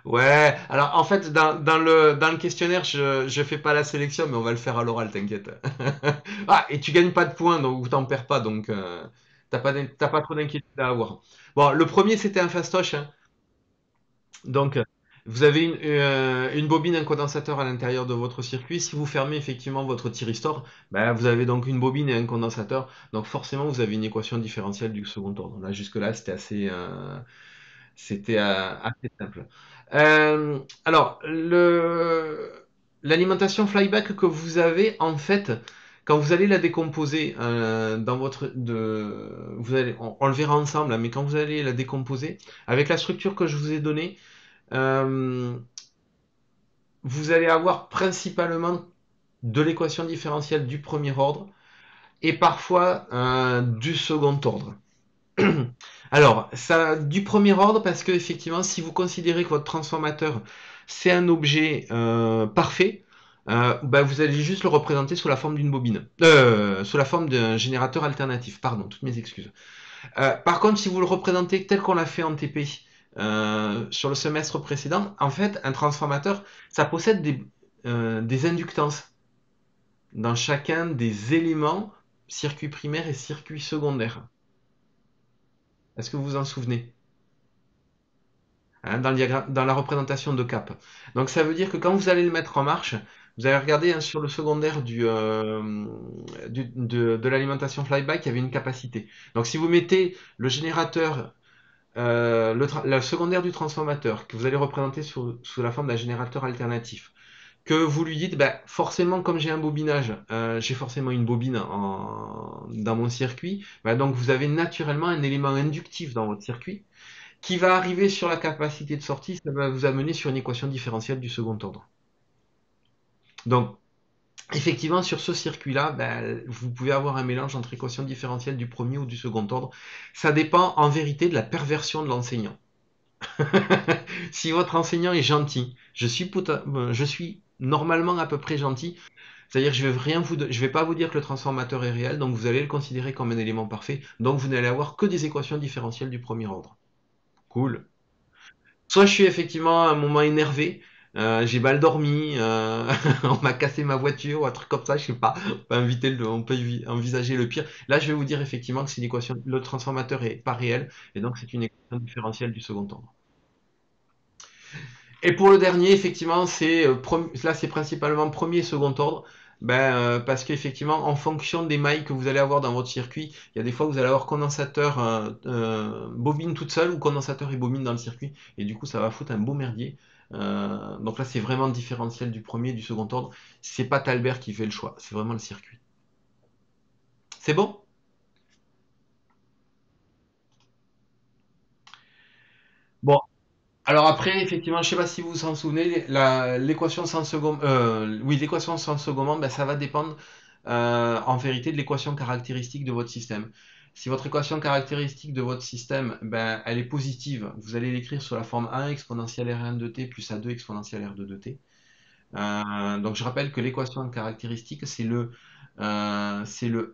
Ouais, alors en fait, dans le questionnaire, je fais pas la sélection, mais on va le faire à l'oral, t'inquiète. Ah, et tu gagnes pas de points, donc ou t'en perds pas, donc t'as pas trop d'inquiétude à avoir. Bon, le premier, c'était un fastoche, hein. Donc, vous avez une bobine, un condensateur à l'intérieur de votre circuit. Si vous fermez effectivement votre thyristor, ben, vous avez donc une bobine et un condensateur. Donc forcément, vous avez une équation différentielle du second ordre. Là, jusque-là, c'était assez simple. Alors, l'alimentation flyback que vous avez, en fait, quand vous allez la décomposer on le verra ensemble, hein, mais quand vous allez la décomposer, avec la structure que je vous ai donnée, euh, vous allez avoir principalement de l'équation différentielle du premier ordre et parfois du second ordre. Alors, ça, du premier ordre, parce que effectivement, si vous considérez que votre transformateur c'est un objet parfait, bah, vous allez juste le représenter sous la forme d'une bobine, sous la forme d'un générateur alternatif. Pardon, toutes mes excuses. Par contre, si vous le représentez tel qu'on l'a fait en TP sur le semestre précédent, en fait, un transformateur, ça possède des inductances dans chacun des éléments, circuit primaire et circuit secondaire. Est-ce que vous vous en souvenez? hein, dans la représentation de cap. Donc ça veut dire que quand vous allez le mettre en marche, vous allez regarder hein, sur le secondaire de l'alimentation flyby, il y avait une capacité. Donc si vous mettez le générateur, le secondaire du transformateur, que vous allez représenter sous la forme d'un générateur alternatif, que vous lui dites, bah, forcément, comme j'ai un bobinage, j'ai forcément une bobine dans mon circuit, bah, donc vous avez naturellement un élément inductif dans votre circuit qui va arriver sur la capacité de sortie, ça va vous amener sur une équation différentielle du second ordre. Donc, effectivement, sur ce circuit-là, ben, vous pouvez avoir un mélange entre équation différentielle du premier ou du second ordre. Ça dépend en vérité de la perversion de l'enseignant. Si votre enseignant est gentil, je suis normalement à peu près gentil, c'est-à-dire que je vais pas vous dire que le transformateur est réel, donc vous allez le considérer comme un élément parfait, donc vous n'allez avoir que des équations différentielles du premier ordre. Cool. Soit je suis effectivement à un moment énervé, j'ai mal dormi, on m'a cassé ma voiture ou un truc comme ça, je sais pas. On peut envisager le pire. Là, je vais vous dire effectivement que c'est une équation, le transformateur est pas réel, et donc c'est une équation différentielle du second ordre. Et pour le dernier, effectivement, là c'est principalement premier et second ordre. Ben, parce qu'effectivement, en fonction des mailles que vous allez avoir dans votre circuit, il y a des fois où vous allez avoir condensateur, bobine toute seule ou condensateur et bobine dans le circuit, et du coup ça va foutre un beau merdier. Donc là c'est vraiment différentiel du premier et du second ordre. C'est pas Talbert qui fait le choix, c'est vraiment le circuit. C'est bon? Bon, alors après, effectivement, je sais pas si vous vous en souvenez, l'équation sans second, oui, l'équation sans second, ben, ça va dépendre en vérité de l'équation caractéristique de votre système. Si votre équation caractéristique de votre système, ben, elle est positive, vous allez l'écrire sous la forme 1 exponentielle R1 de t plus A2 exponentielle R2 de t. Donc je rappelle que l'équation caractéristique, c'est le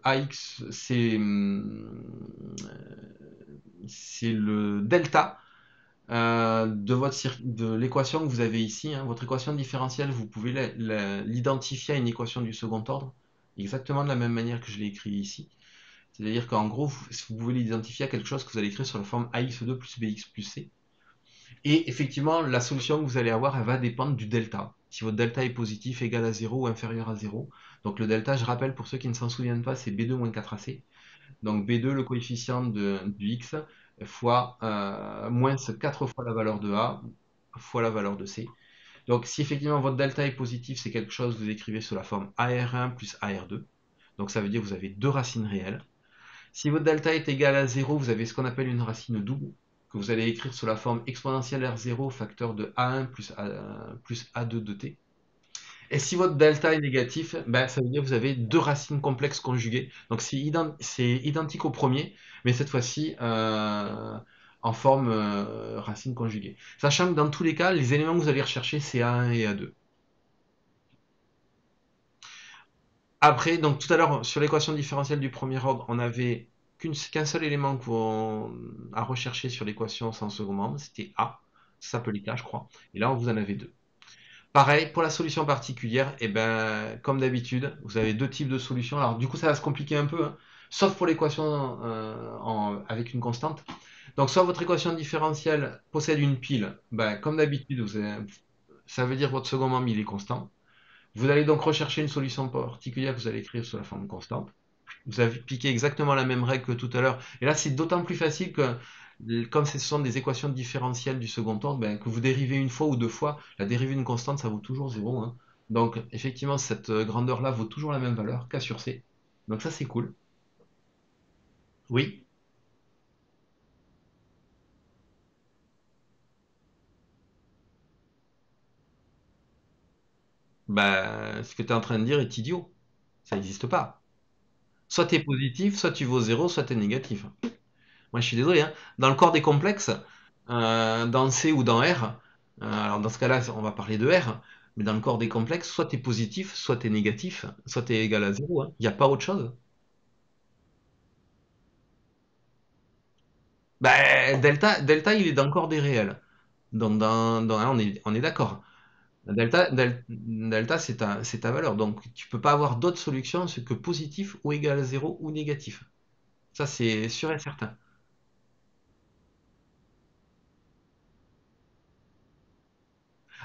AX, c'est le delta de l'équation que vous avez ici, hein. Votre équation différentielle, vous pouvez l'identifier à une équation du second ordre, exactement de la même manière que je l'ai écrit ici. C'est-à-dire qu'en gros, vous pouvez l'identifier à quelque chose que vous allez écrire sur la forme ax2 plus bx plus c. Et effectivement, la solution que vous allez avoir, elle va dépendre du delta. Si votre delta est positif, égal à 0 ou inférieur à 0. Donc le delta, je rappelle pour ceux qui ne s'en souviennent pas, c'est B2 moins 4AC. Donc B2, le coefficient du X, fois moins 4 fois la valeur de A, fois la valeur de C. Donc si effectivement votre delta est positif, c'est quelque chose que vous écrivez sous la forme AR1 plus AR2. Donc ça veut dire que vous avez deux racines réelles. Si votre delta est égal à 0, vous avez ce qu'on appelle une racine double, que vous allez écrire sous la forme exponentielle R0 facteur de A1 plus A2 de t. Et si votre delta est négatif, ben, ça veut dire que vous avez deux racines complexes conjuguées. Donc c'est identique au premier, mais cette fois-ci en forme racine conjuguée. Sachant que dans tous les cas, les éléments que vous allez rechercher, c'est A1 et A2. Après, donc tout à l'heure, sur l'équation différentielle du premier ordre, on avait qu'un seul élément à rechercher sur l'équation sans second membre, c'était A. Ça s'appelait K, je crois. Et là, vous en avez deux. Pareil, pour la solution particulière, et ben, comme d'habitude, vous avez deux types de solutions. Alors, du coup, ça va se compliquer un peu, hein, sauf pour l'équation avec une constante. Donc, soit votre équation différentielle possède une pile, ben, comme d'habitude, ça veut dire que votre second membre, il est constant. Vous allez donc rechercher une solution particulière que vous allez écrire sous la forme constante. Vous avez appliqué exactement la même règle que tout à l'heure. Et là, c'est d'autant plus facile que, comme ce sont des équations différentielles du second ordre, ben, que vous dérivez une fois ou deux fois, la dérivée d'une constante, ça vaut toujours 0, hein. Donc, effectivement, cette grandeur-là vaut toujours la même valeur, K sur C. Donc ça, c'est cool. Oui, bah, ce que tu es en train de dire est idiot. Ça n'existe pas. Soit tu es positif, soit tu vaux 0, soit tu es négatif. Moi, je suis désolé, hein. Dans le corps des complexes, dans C ou dans R, alors dans ce cas-là, on va parler de R, mais dans le corps des complexes, soit tu es positif, soit tu es négatif, soit tu es égal à 0, hein. Il n'y a pas autre chose. Ben, delta, il est dans le corps des réels. Donc, hein, on est d'accord. Delta, c'est ta valeur. Donc, tu peux pas avoir d'autre solution que positif ou égal à 0 ou négatif. Ça, c'est sûr et certain.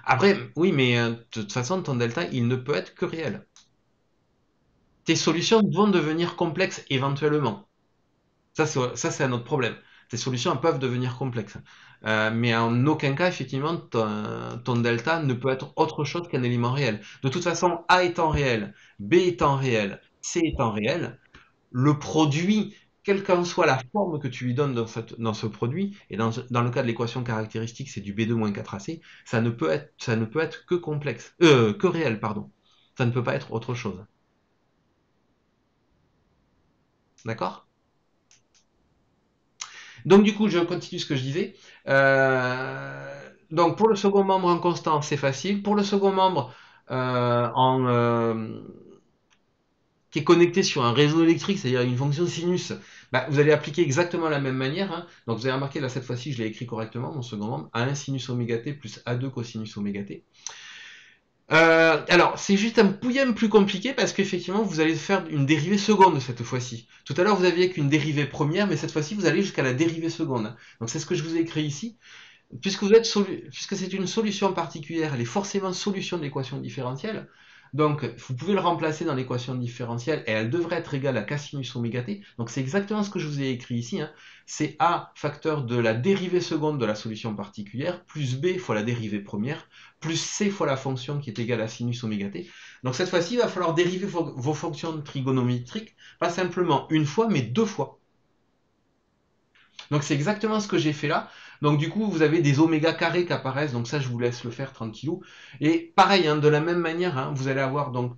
Après, oui, mais de toute façon, ton delta, il ne peut être que réel. Tes solutions vont devenir complexes éventuellement. Ça, c'est un autre problème. Tes solutions elles peuvent devenir complexes. Mais en aucun cas, effectivement, ton delta ne peut être autre chose qu'un élément réel. De toute façon, A étant réel, B étant réel, C étant réel, le produit, quelle qu'en soit la forme que tu lui donnes dans ce produit, et dans le cas de l'équation caractéristique, c'est du B2-4AC, ça ne peut être que complexe, que réel, pardon. Ça ne peut pas être autre chose. D'accord? Donc du coup, je continue ce que je disais. Donc pour le second membre en constant, c'est facile. Pour le second membre en qui est connecté sur un réseau électrique, c'est-à-dire une fonction sinus, bah, vous allez appliquer exactement la même manière. Hein. Donc vous avez remarqué là cette fois-ci, je l'ai écrit correctement, mon second membre, A1 sinus oméga t plus A2 cosinus oméga t. Alors, c'est juste un pouillème plus compliqué parce qu'effectivement, vous allez faire une dérivée seconde cette fois-ci. Tout à l'heure, vous aviez qu'une dérivée première, mais cette fois-ci, vous allez jusqu'à la dérivée seconde. Donc, c'est ce que je vous ai écrit ici. Puisque c'est une solution particulière, elle est forcément solution de l'équation différentielle. Donc, vous pouvez le remplacer dans l'équation différentielle et elle devrait être égale à k sinus oméga t. Donc, c'est exactement ce que je vous ai écrit ici. Hein. C'est a facteur de la dérivée seconde de la solution particulière plus b fois la dérivée première plus c fois la fonction qui est égale à sinus oméga t. Donc, cette fois-ci, il va falloir dériver vos fonctions trigonométriques, pas simplement une fois, mais deux fois. Donc c'est exactement ce que j'ai fait là. Donc du coup, vous avez des oméga carrés qui apparaissent. Donc ça, je vous laisse le faire tranquillou. Et pareil, hein, de la même manière, hein, vous allez avoir donc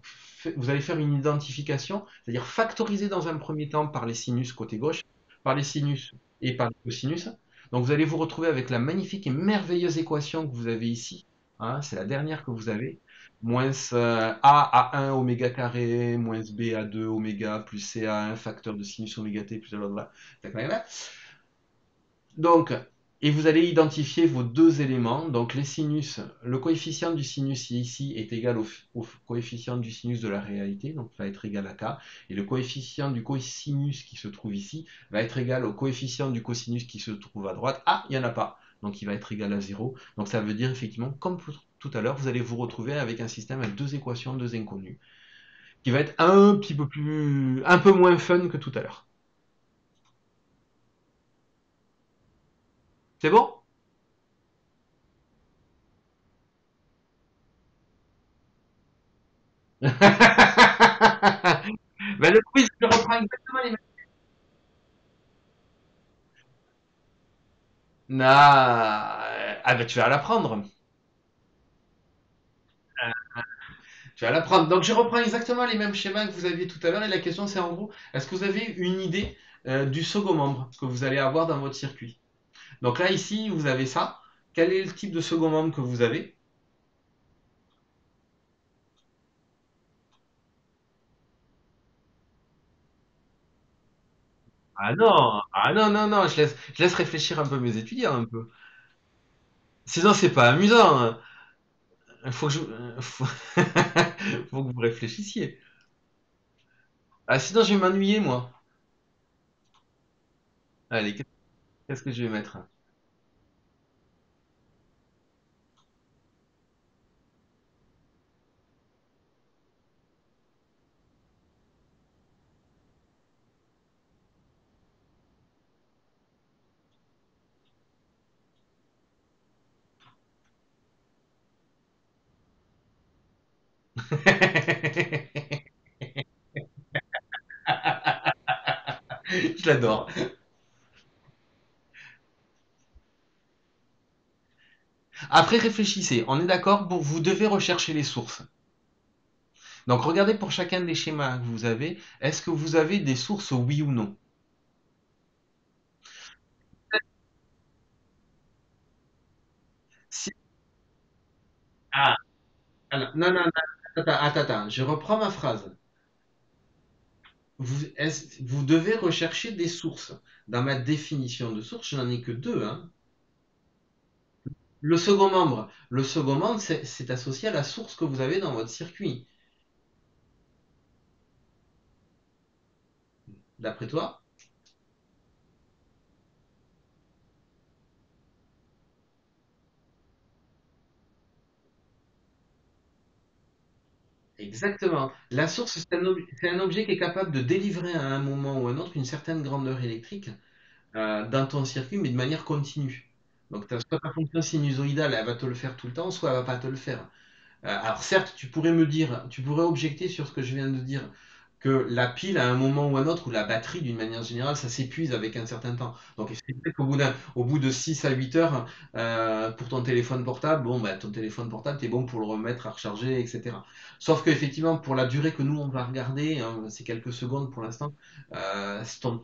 vous allez faire une identification, c'est-à-dire factoriser dans un premier temps par les sinus côté gauche, par les sinus et par les cosinus. Donc vous allez vous retrouver avec la magnifique et merveilleuse équation que vous avez ici. Hein, c'est la dernière que vous avez. Moins A à 1 oméga carré, moins B à 2 oméga, plus C à 1 facteur de sinus oméga t, plus blablabla. Donc, et vous allez identifier vos deux éléments. Donc, les sinus, le coefficient du sinus ici est égal au coefficient du sinus de la réalité, donc va être égal à k. Et le coefficient du cosinus qui se trouve ici va être égal au coefficient du cosinus qui se trouve à droite. Ah, il n'y en a pas. Donc, il va être égal à 0. Donc, ça veut dire effectivement, comme tout à l'heure, vous allez vous retrouver avec un système avec deux équations, deux inconnues, qui va être un petit peu plus, un peu moins fun que tout à l'heure. C'est bon? Ben, le quiz, je reprends exactement les mêmes. Ah, ben tu vas l'apprendre. Tu vas l'apprendre. Donc je reprends exactement les mêmes schémas que vous aviez tout à l'heure et la question c'est en gros, est-ce que vous avez une idée du second membre que vous allez avoir dans votre circuit? Donc là ici vous avez ça. Quel est le type de second membre que vous avez? Ah non, non, non, je laisse réfléchir un peu mes étudiants un peu. Sinon c'est pas amusant. Hein. Faut que je... faut... faut que vous réfléchissiez. Ah sinon je vais m'ennuyer moi. Allez, qu'est-ce que je vais mettre? Je l'adore. Après, réfléchissez. On est d'accord, vous devez rechercher les sources. Donc, regardez pour chacun des schémas que vous avez. Est-ce que vous avez des sources oui ou non? Si- Ah, non, non, non, attends, je reprends ma phrase. Vous devez rechercher des sources. Dans ma définition de source, je n'en ai que deux. Hein. Le second membre, c'est associé à la source que vous avez dans votre circuit. D'après toi? Exactement. La source, c'est un objet qui est capable de délivrer à un moment ou à un autre une certaine grandeur électrique dans ton circuit, mais de manière continue. Donc, soit ta fonction sinusoïdale, elle va te le faire tout le temps, soit elle va pas te le faire. Alors certes, tu pourrais me dire, tu pourrais objecter sur ce que je viens de dire, que la pile, à un moment ou un autre, ou la batterie, d'une manière générale, ça s'épuise avec un certain temps. Donc c'est vrai au bout de 6 à 8 heures, pour ton téléphone portable, bon, bah, ton téléphone portable, t'es bon pour le remettre à recharger, etc. Sauf qu'effectivement, pour la durée que nous, on va regarder, hein, c'est quelques secondes pour l'instant,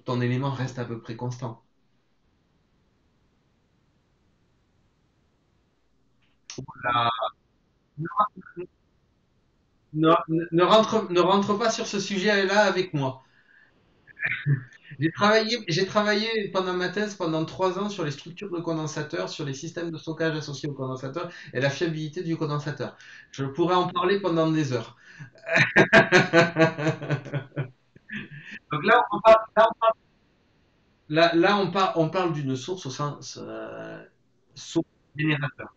ton élément reste à peu près constant. Là, ne rentre pas sur ce sujet-là avec moi. J'ai travaillé pendant ma thèse pendant 3 ans sur les structures de condensateurs, sur les systèmes de stockage associés au condensateur et la fiabilité du condensateur. Je pourrais en parler pendant des heures. Donc là, on parle d'une source au sens source générateur.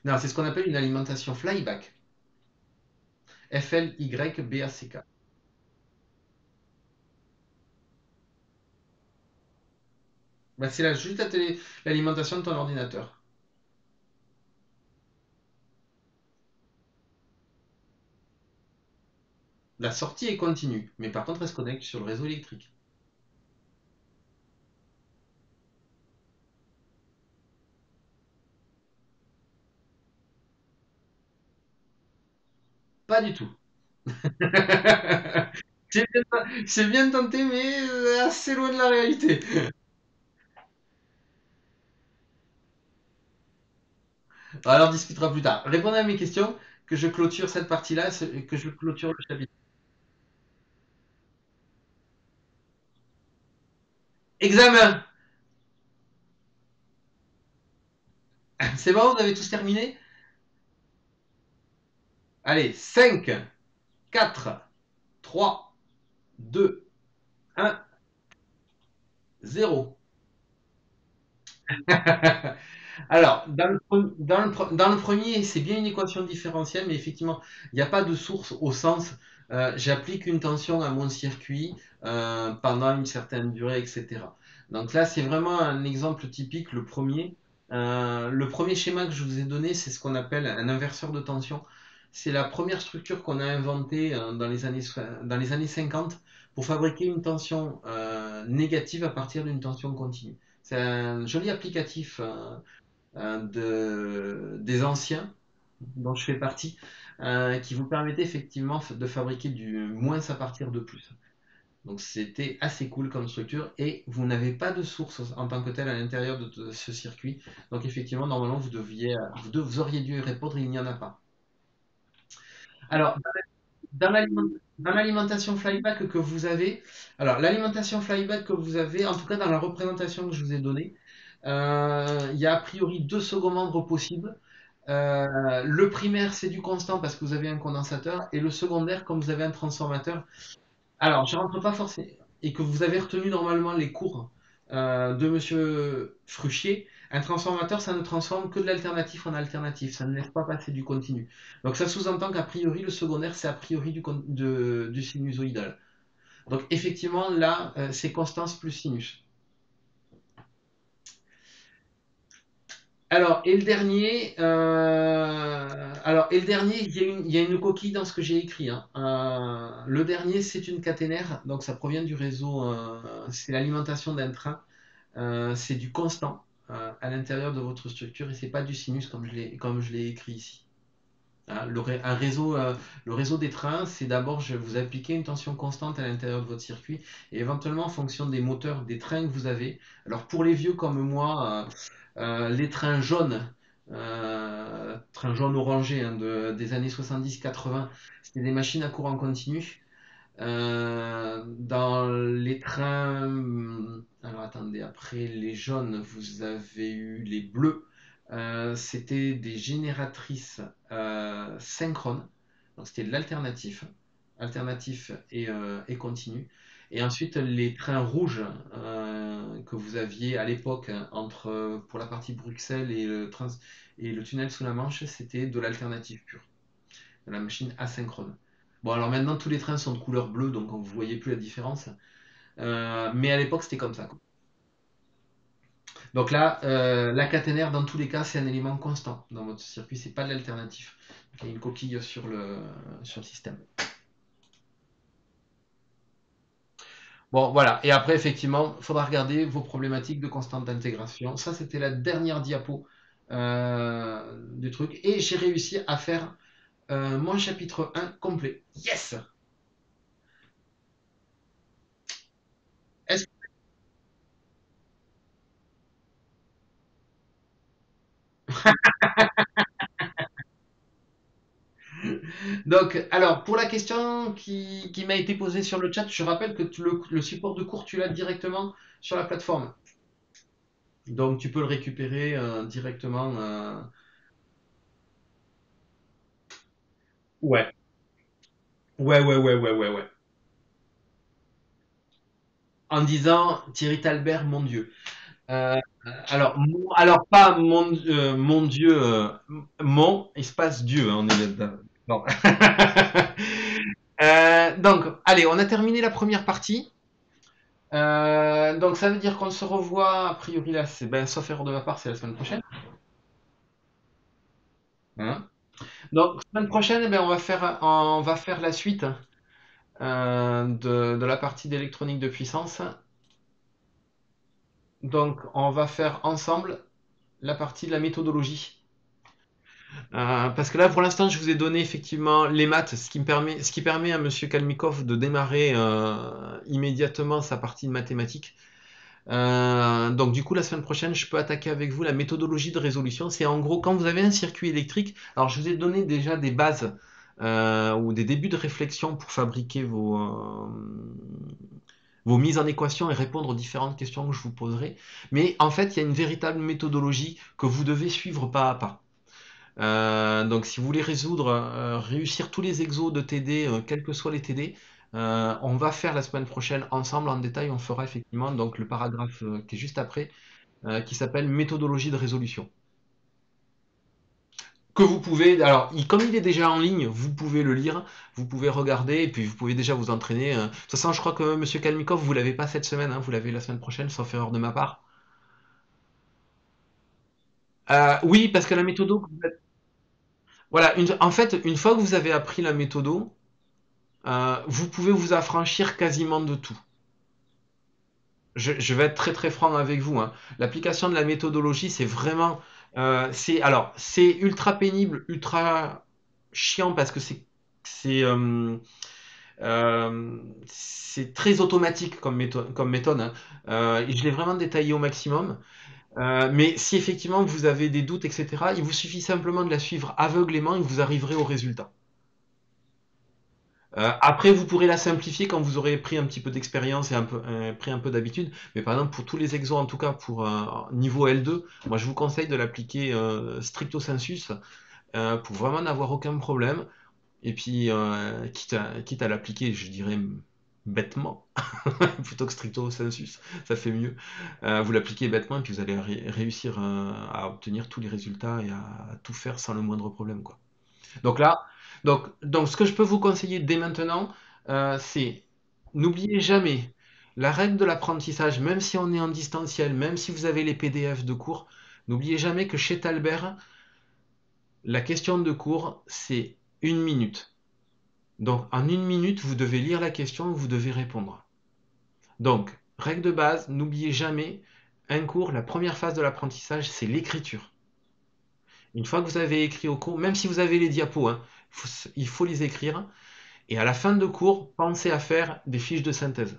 Non, c'est ce qu'on appelle une alimentation flyback. Flyback. Bah, c'est là, juste l'alimentation de ton ordinateur. La sortie est continue, mais par contre, elle se connecte sur le réseau électrique. Pas du tout. C'est bien tenté, mais assez loin de la réalité. Alors, on discutera plus tard. Répondez à mes questions, que je clôture cette partie-là, que je clôture le chapitre. Examen. C'est bon, vous avez tous terminé? Allez, 5, 4, 3, 2, 1, 0. Alors, dans le premier, c'est bien une équation différentielle, mais effectivement, il n'y a pas de source au sens j'applique une tension à mon circuit pendant une certaine durée, etc. Donc là, c'est vraiment un exemple typique, le premier. Le premier schéma que je vous ai donné, c'est ce qu'on appelle un inverseur de tension. C'est la première structure qu'on a inventée dans les années 50 pour fabriquer une tension négative à partir d'une tension continue. C'est un joli applicatif des anciens, dont je fais partie, qui vous permettait effectivement de fabriquer du moins à partir de plus. Donc c'était assez cool comme structure et vous n'avez pas de source en tant que telle à l'intérieur de ce circuit. Donc effectivement, normalement, vous auriez dû répondre, il n'y en a pas. Alors, dans l'alimentation flyback que vous avez, alors l'alimentation flyback que vous avez, en tout cas dans la représentation que je vous ai donnée, il y a a priori deux seconds membres possibles. Le primaire, c'est du constant parce que vous avez un condensateur, et le secondaire, comme vous avez un transformateur. Alors, je rentre pas forcément, et que vous avez retenu normalement les cours de Monsieur Fruchier, un transformateur, ça ne transforme que de l'alternatif en alternatif, ça ne laisse pas passer du continu. Donc ça sous-entend qu'a priori, le secondaire, c'est a priori du sinusoïdal. Donc effectivement, là, c'est constance plus sinus. Et le dernier, il y a une coquille dans ce que j'ai écrit, hein. Le dernier, c'est une caténaire, donc ça provient du réseau, c'est l'alimentation d'un train, c'est du constant à l'intérieur de votre structure et c'est pas du sinus comme je l'ai écrit ici. Hein, le réseau des trains, c'est d'abord, vous appliquez une tension constante à l'intérieur de votre circuit et éventuellement en fonction des moteurs des trains que vous avez. Alors pour les vieux comme moi, les trains jaunes orangés hein, des années 70-80, c'était des machines à courant continu. Dans les trains, alors attendez, après les jaunes, vous avez eu les bleus. C'était des génératrices synchrones, donc c'était de l'alternatif, alternatif et continu. Et ensuite, les trains rouges que vous aviez à l'époque pour la partie Bruxelles et le tunnel sous la Manche, c'était de l'alternative pure, de la machine asynchrone. Bon, alors maintenant, tous les trains sont de couleur bleue, donc vous ne voyez plus la différence. Mais à l'époque, c'était comme ça, quoi. Donc là, la caténaire, dans tous les cas, c'est un élément constant dans votre circuit, c'est pas de l'alternatif. Il y a une coquille sur le système. Bon, voilà. Et après, effectivement, il faudra regarder vos problématiques de constante d'intégration. Ça, c'était la dernière diapo du truc. Et j'ai réussi à faire mon chapitre 1 complet. Yes! Est-ce- Donc, alors, pour la question qui m'a été posée sur le chat, je rappelle que le support de cours, tu l'as directement sur la plateforme. Donc, tu peux le récupérer directement. Ouais. Ouais. En disant Thierry Talbert, mon Dieu. Euh, alors pas mon Dieu, mon espace Dieu, hein, on est là. Bon. Donc, allez, on a terminé la première partie. Donc, ça veut dire qu'on se revoit, a priori, là, ben, sauf erreur de ma part, c'est la semaine prochaine. Hein. Donc, semaine prochaine, eh ben, on va faire la suite de la partie d'électronique de puissance. Donc, on va faire ensemble la partie de la méthodologie. Parce que là, pour l'instant, je vous ai donné effectivement les maths, ce qui permet à Monsieur Kalmikov de démarrer immédiatement sa partie de mathématiques. Donc du coup, la semaine prochaine, je peux attaquer avec vous la méthodologie de résolution. C'est en gros quand vous avez un circuit électrique. Alors je vous ai donné déjà des bases ou des débuts de réflexion pour fabriquer vos mises en équation et répondre aux différentes questions que je vous poserai. Mais en fait, il y a une véritable méthodologie que vous devez suivre pas à pas. Donc si vous voulez réussir tous les exos de TD, quels que soient les TD, on va faire la semaine prochaine ensemble en détail. On fera effectivement donc le paragraphe qui est juste après, qui s'appelle méthodologie de résolution. Que vous pouvez, alors comme il est déjà en ligne, vous pouvez le lire, vous pouvez regarder et puis vous pouvez déjà vous entraîner. De toute façon, je crois que Monsieur Kalmikov, vous l'avez pas cette semaine, hein, vous l'avez la semaine prochaine, sauf erreur de ma part. Oui, parce que la méthodo, voilà, en fait, une fois que vous avez appris la méthodo, vous pouvez vous affranchir quasiment de tout. Je vais être très très franc avec vous, hein. L'application de la méthodologie, c'est vraiment, c'est ultra pénible, ultra chiant parce que c'est euh, c'est très automatique comme méthode, hein. Je l'ai vraiment détaillé au maximum. Mais si effectivement vous avez des doutes, etc., il vous suffit simplement de la suivre aveuglément et vous arriverez au résultat. Après, vous pourrez la simplifier quand vous aurez pris un petit peu d'expérience et pris un peu d'habitude. Mais par exemple, pour tous les exos, en tout cas pour niveau L2, moi je vous conseille de l'appliquer stricto sensus pour vraiment n'avoir aucun problème. Et puis, quitte à l'appliquer, je dirais bêtement, plutôt que stricto sensus, ça fait mieux. Vous l'appliquez bêtement et puis vous allez réussir à obtenir tous les résultats et à tout faire sans le moindre problème, quoi. Donc là, donc ce que je peux vous conseiller dès maintenant, c'est n'oubliez jamais la règle de l'apprentissage, même si on est en distanciel, même si vous avez les PDF de cours, n'oubliez jamais que chez Talbert, la question de cours, c'est une minute. Donc en une minute, vous devez lire la question et vous devez répondre. Donc, règle de base, n'oubliez jamais, un cours, la première phase de l'apprentissage, c'est l'écriture. Une fois que vous avez écrit au cours, même si vous avez les diapos, hein, il faut les écrire. Et à la fin de cours, pensez à faire des fiches de synthèse.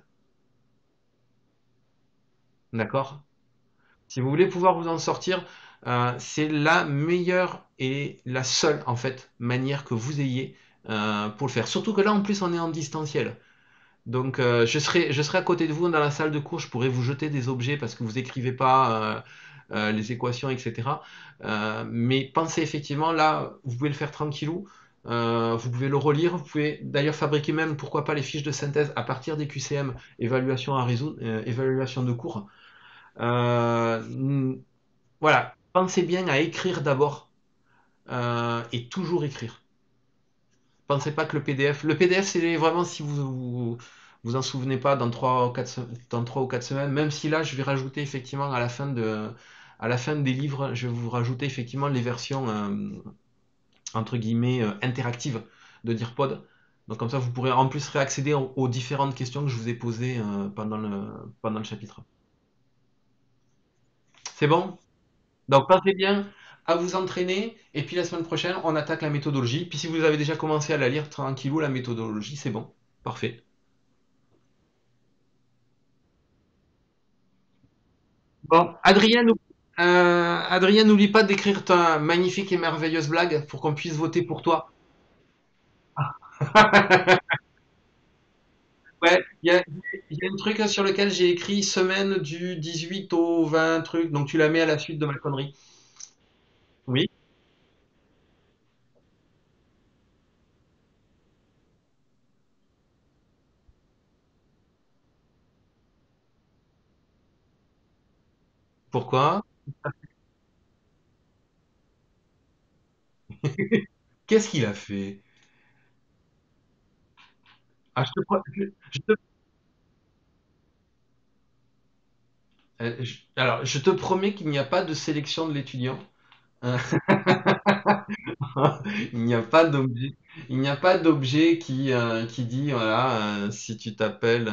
D'accord? Si vous voulez pouvoir vous en sortir, c'est la meilleure et la seule en fait manière que vous ayez pour le faire. Surtout que là en plus on est en distanciel. Donc je serai à côté de vous dans la salle de cours, je pourrais vous jeter des objets parce que vous écrivez pas les équations, etc. Mais pensez effectivement là, vous pouvez le faire tranquillou. Vous pouvez le relire, vous pouvez d'ailleurs fabriquer même, pourquoi pas, les fiches de synthèse à partir des QCM, évaluation à résoudre, évaluation de cours. Euh, voilà, pensez bien à écrire d'abord et toujours écrire. Pensez pas que le PDF c'est vraiment si vous en souvenez pas dans 3 ou 4 semaines, même si là je vais rajouter effectivement à la fin des livres, je vais vous rajouter effectivement les versions entre guillemets interactives de Dearpod. Donc comme ça vous pourrez en plus réaccéder aux différentes questions que je vous ai posées pendant le chapitre. C'est bon? Donc pensez bien à vous entraîner et puis la semaine prochaine on attaque la méthodologie. Puis si vous avez déjà commencé à la lire tranquillou la méthodologie, c'est bon. Parfait. Bon, Adrien, n'oublie pas d'écrire ta magnifique et merveilleuse blague pour qu'on puisse voter pour toi. Ouais, il y a un truc sur lequel j'ai écrit semaine du 18 au 20 truc, donc tu la mets à la suite de ma connerie. Oui. Pourquoi? Qu'est-ce qu'il a fait? Ah, alors, je te promets qu'il n'y a pas de sélection de l'étudiant. Euh, Il n'y a pas d'objet, il n'y a pas d'objet qui dit, voilà, si tu t'appelles,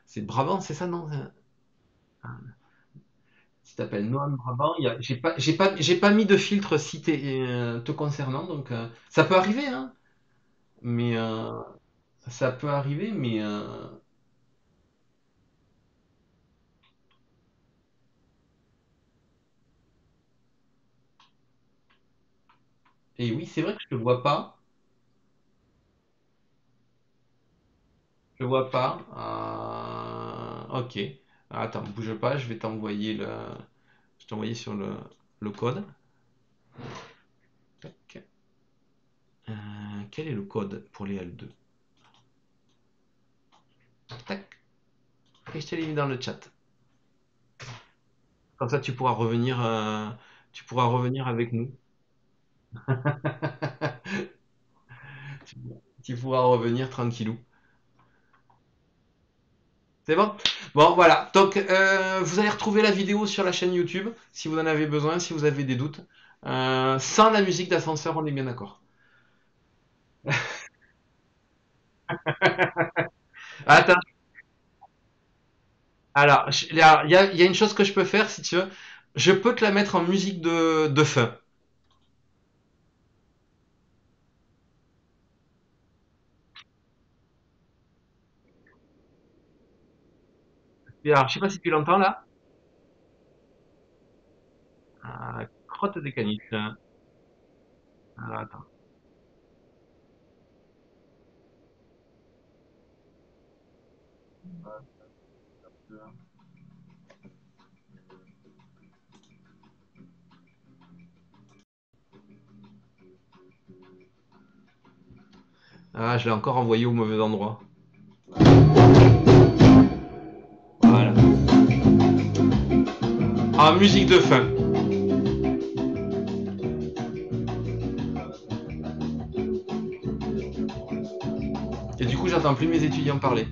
c'est Brabant, c'est ça, non? Si tu t'appelles Noam Brabant, j'ai pas mis de filtre si te concernant, donc ça peut arriver, hein, mais ça peut arriver, mais et oui, c'est vrai que je te vois pas, je vois pas. Ok, attends, bouge pas, je vais t'envoyer je vais t'envoyer sur le code. Tac. Quel est le code pour les L2? Tac. Et je te l'ai mis dans le chat. Comme ça, tu pourras revenir avec nous. Tu pourras revenir tranquillou. C'est bon? Bon, voilà. Donc, vous allez retrouver la vidéo sur la chaîne YouTube si vous en avez besoin, si vous avez des doutes. Sans la musique d'ascenseur, on est bien d'accord. Attends. Alors, il y a une chose que je peux faire si tu veux. Je peux te la mettre en musique de fin. Et alors, je sais pas si tu l'entends là. Ah, crotte des caniches. Alors, attends. Ah, je l'ai encore envoyé au mauvais endroit. Voilà. Ah, musique de fin. Et du coup, j'entends plus mes étudiants parler.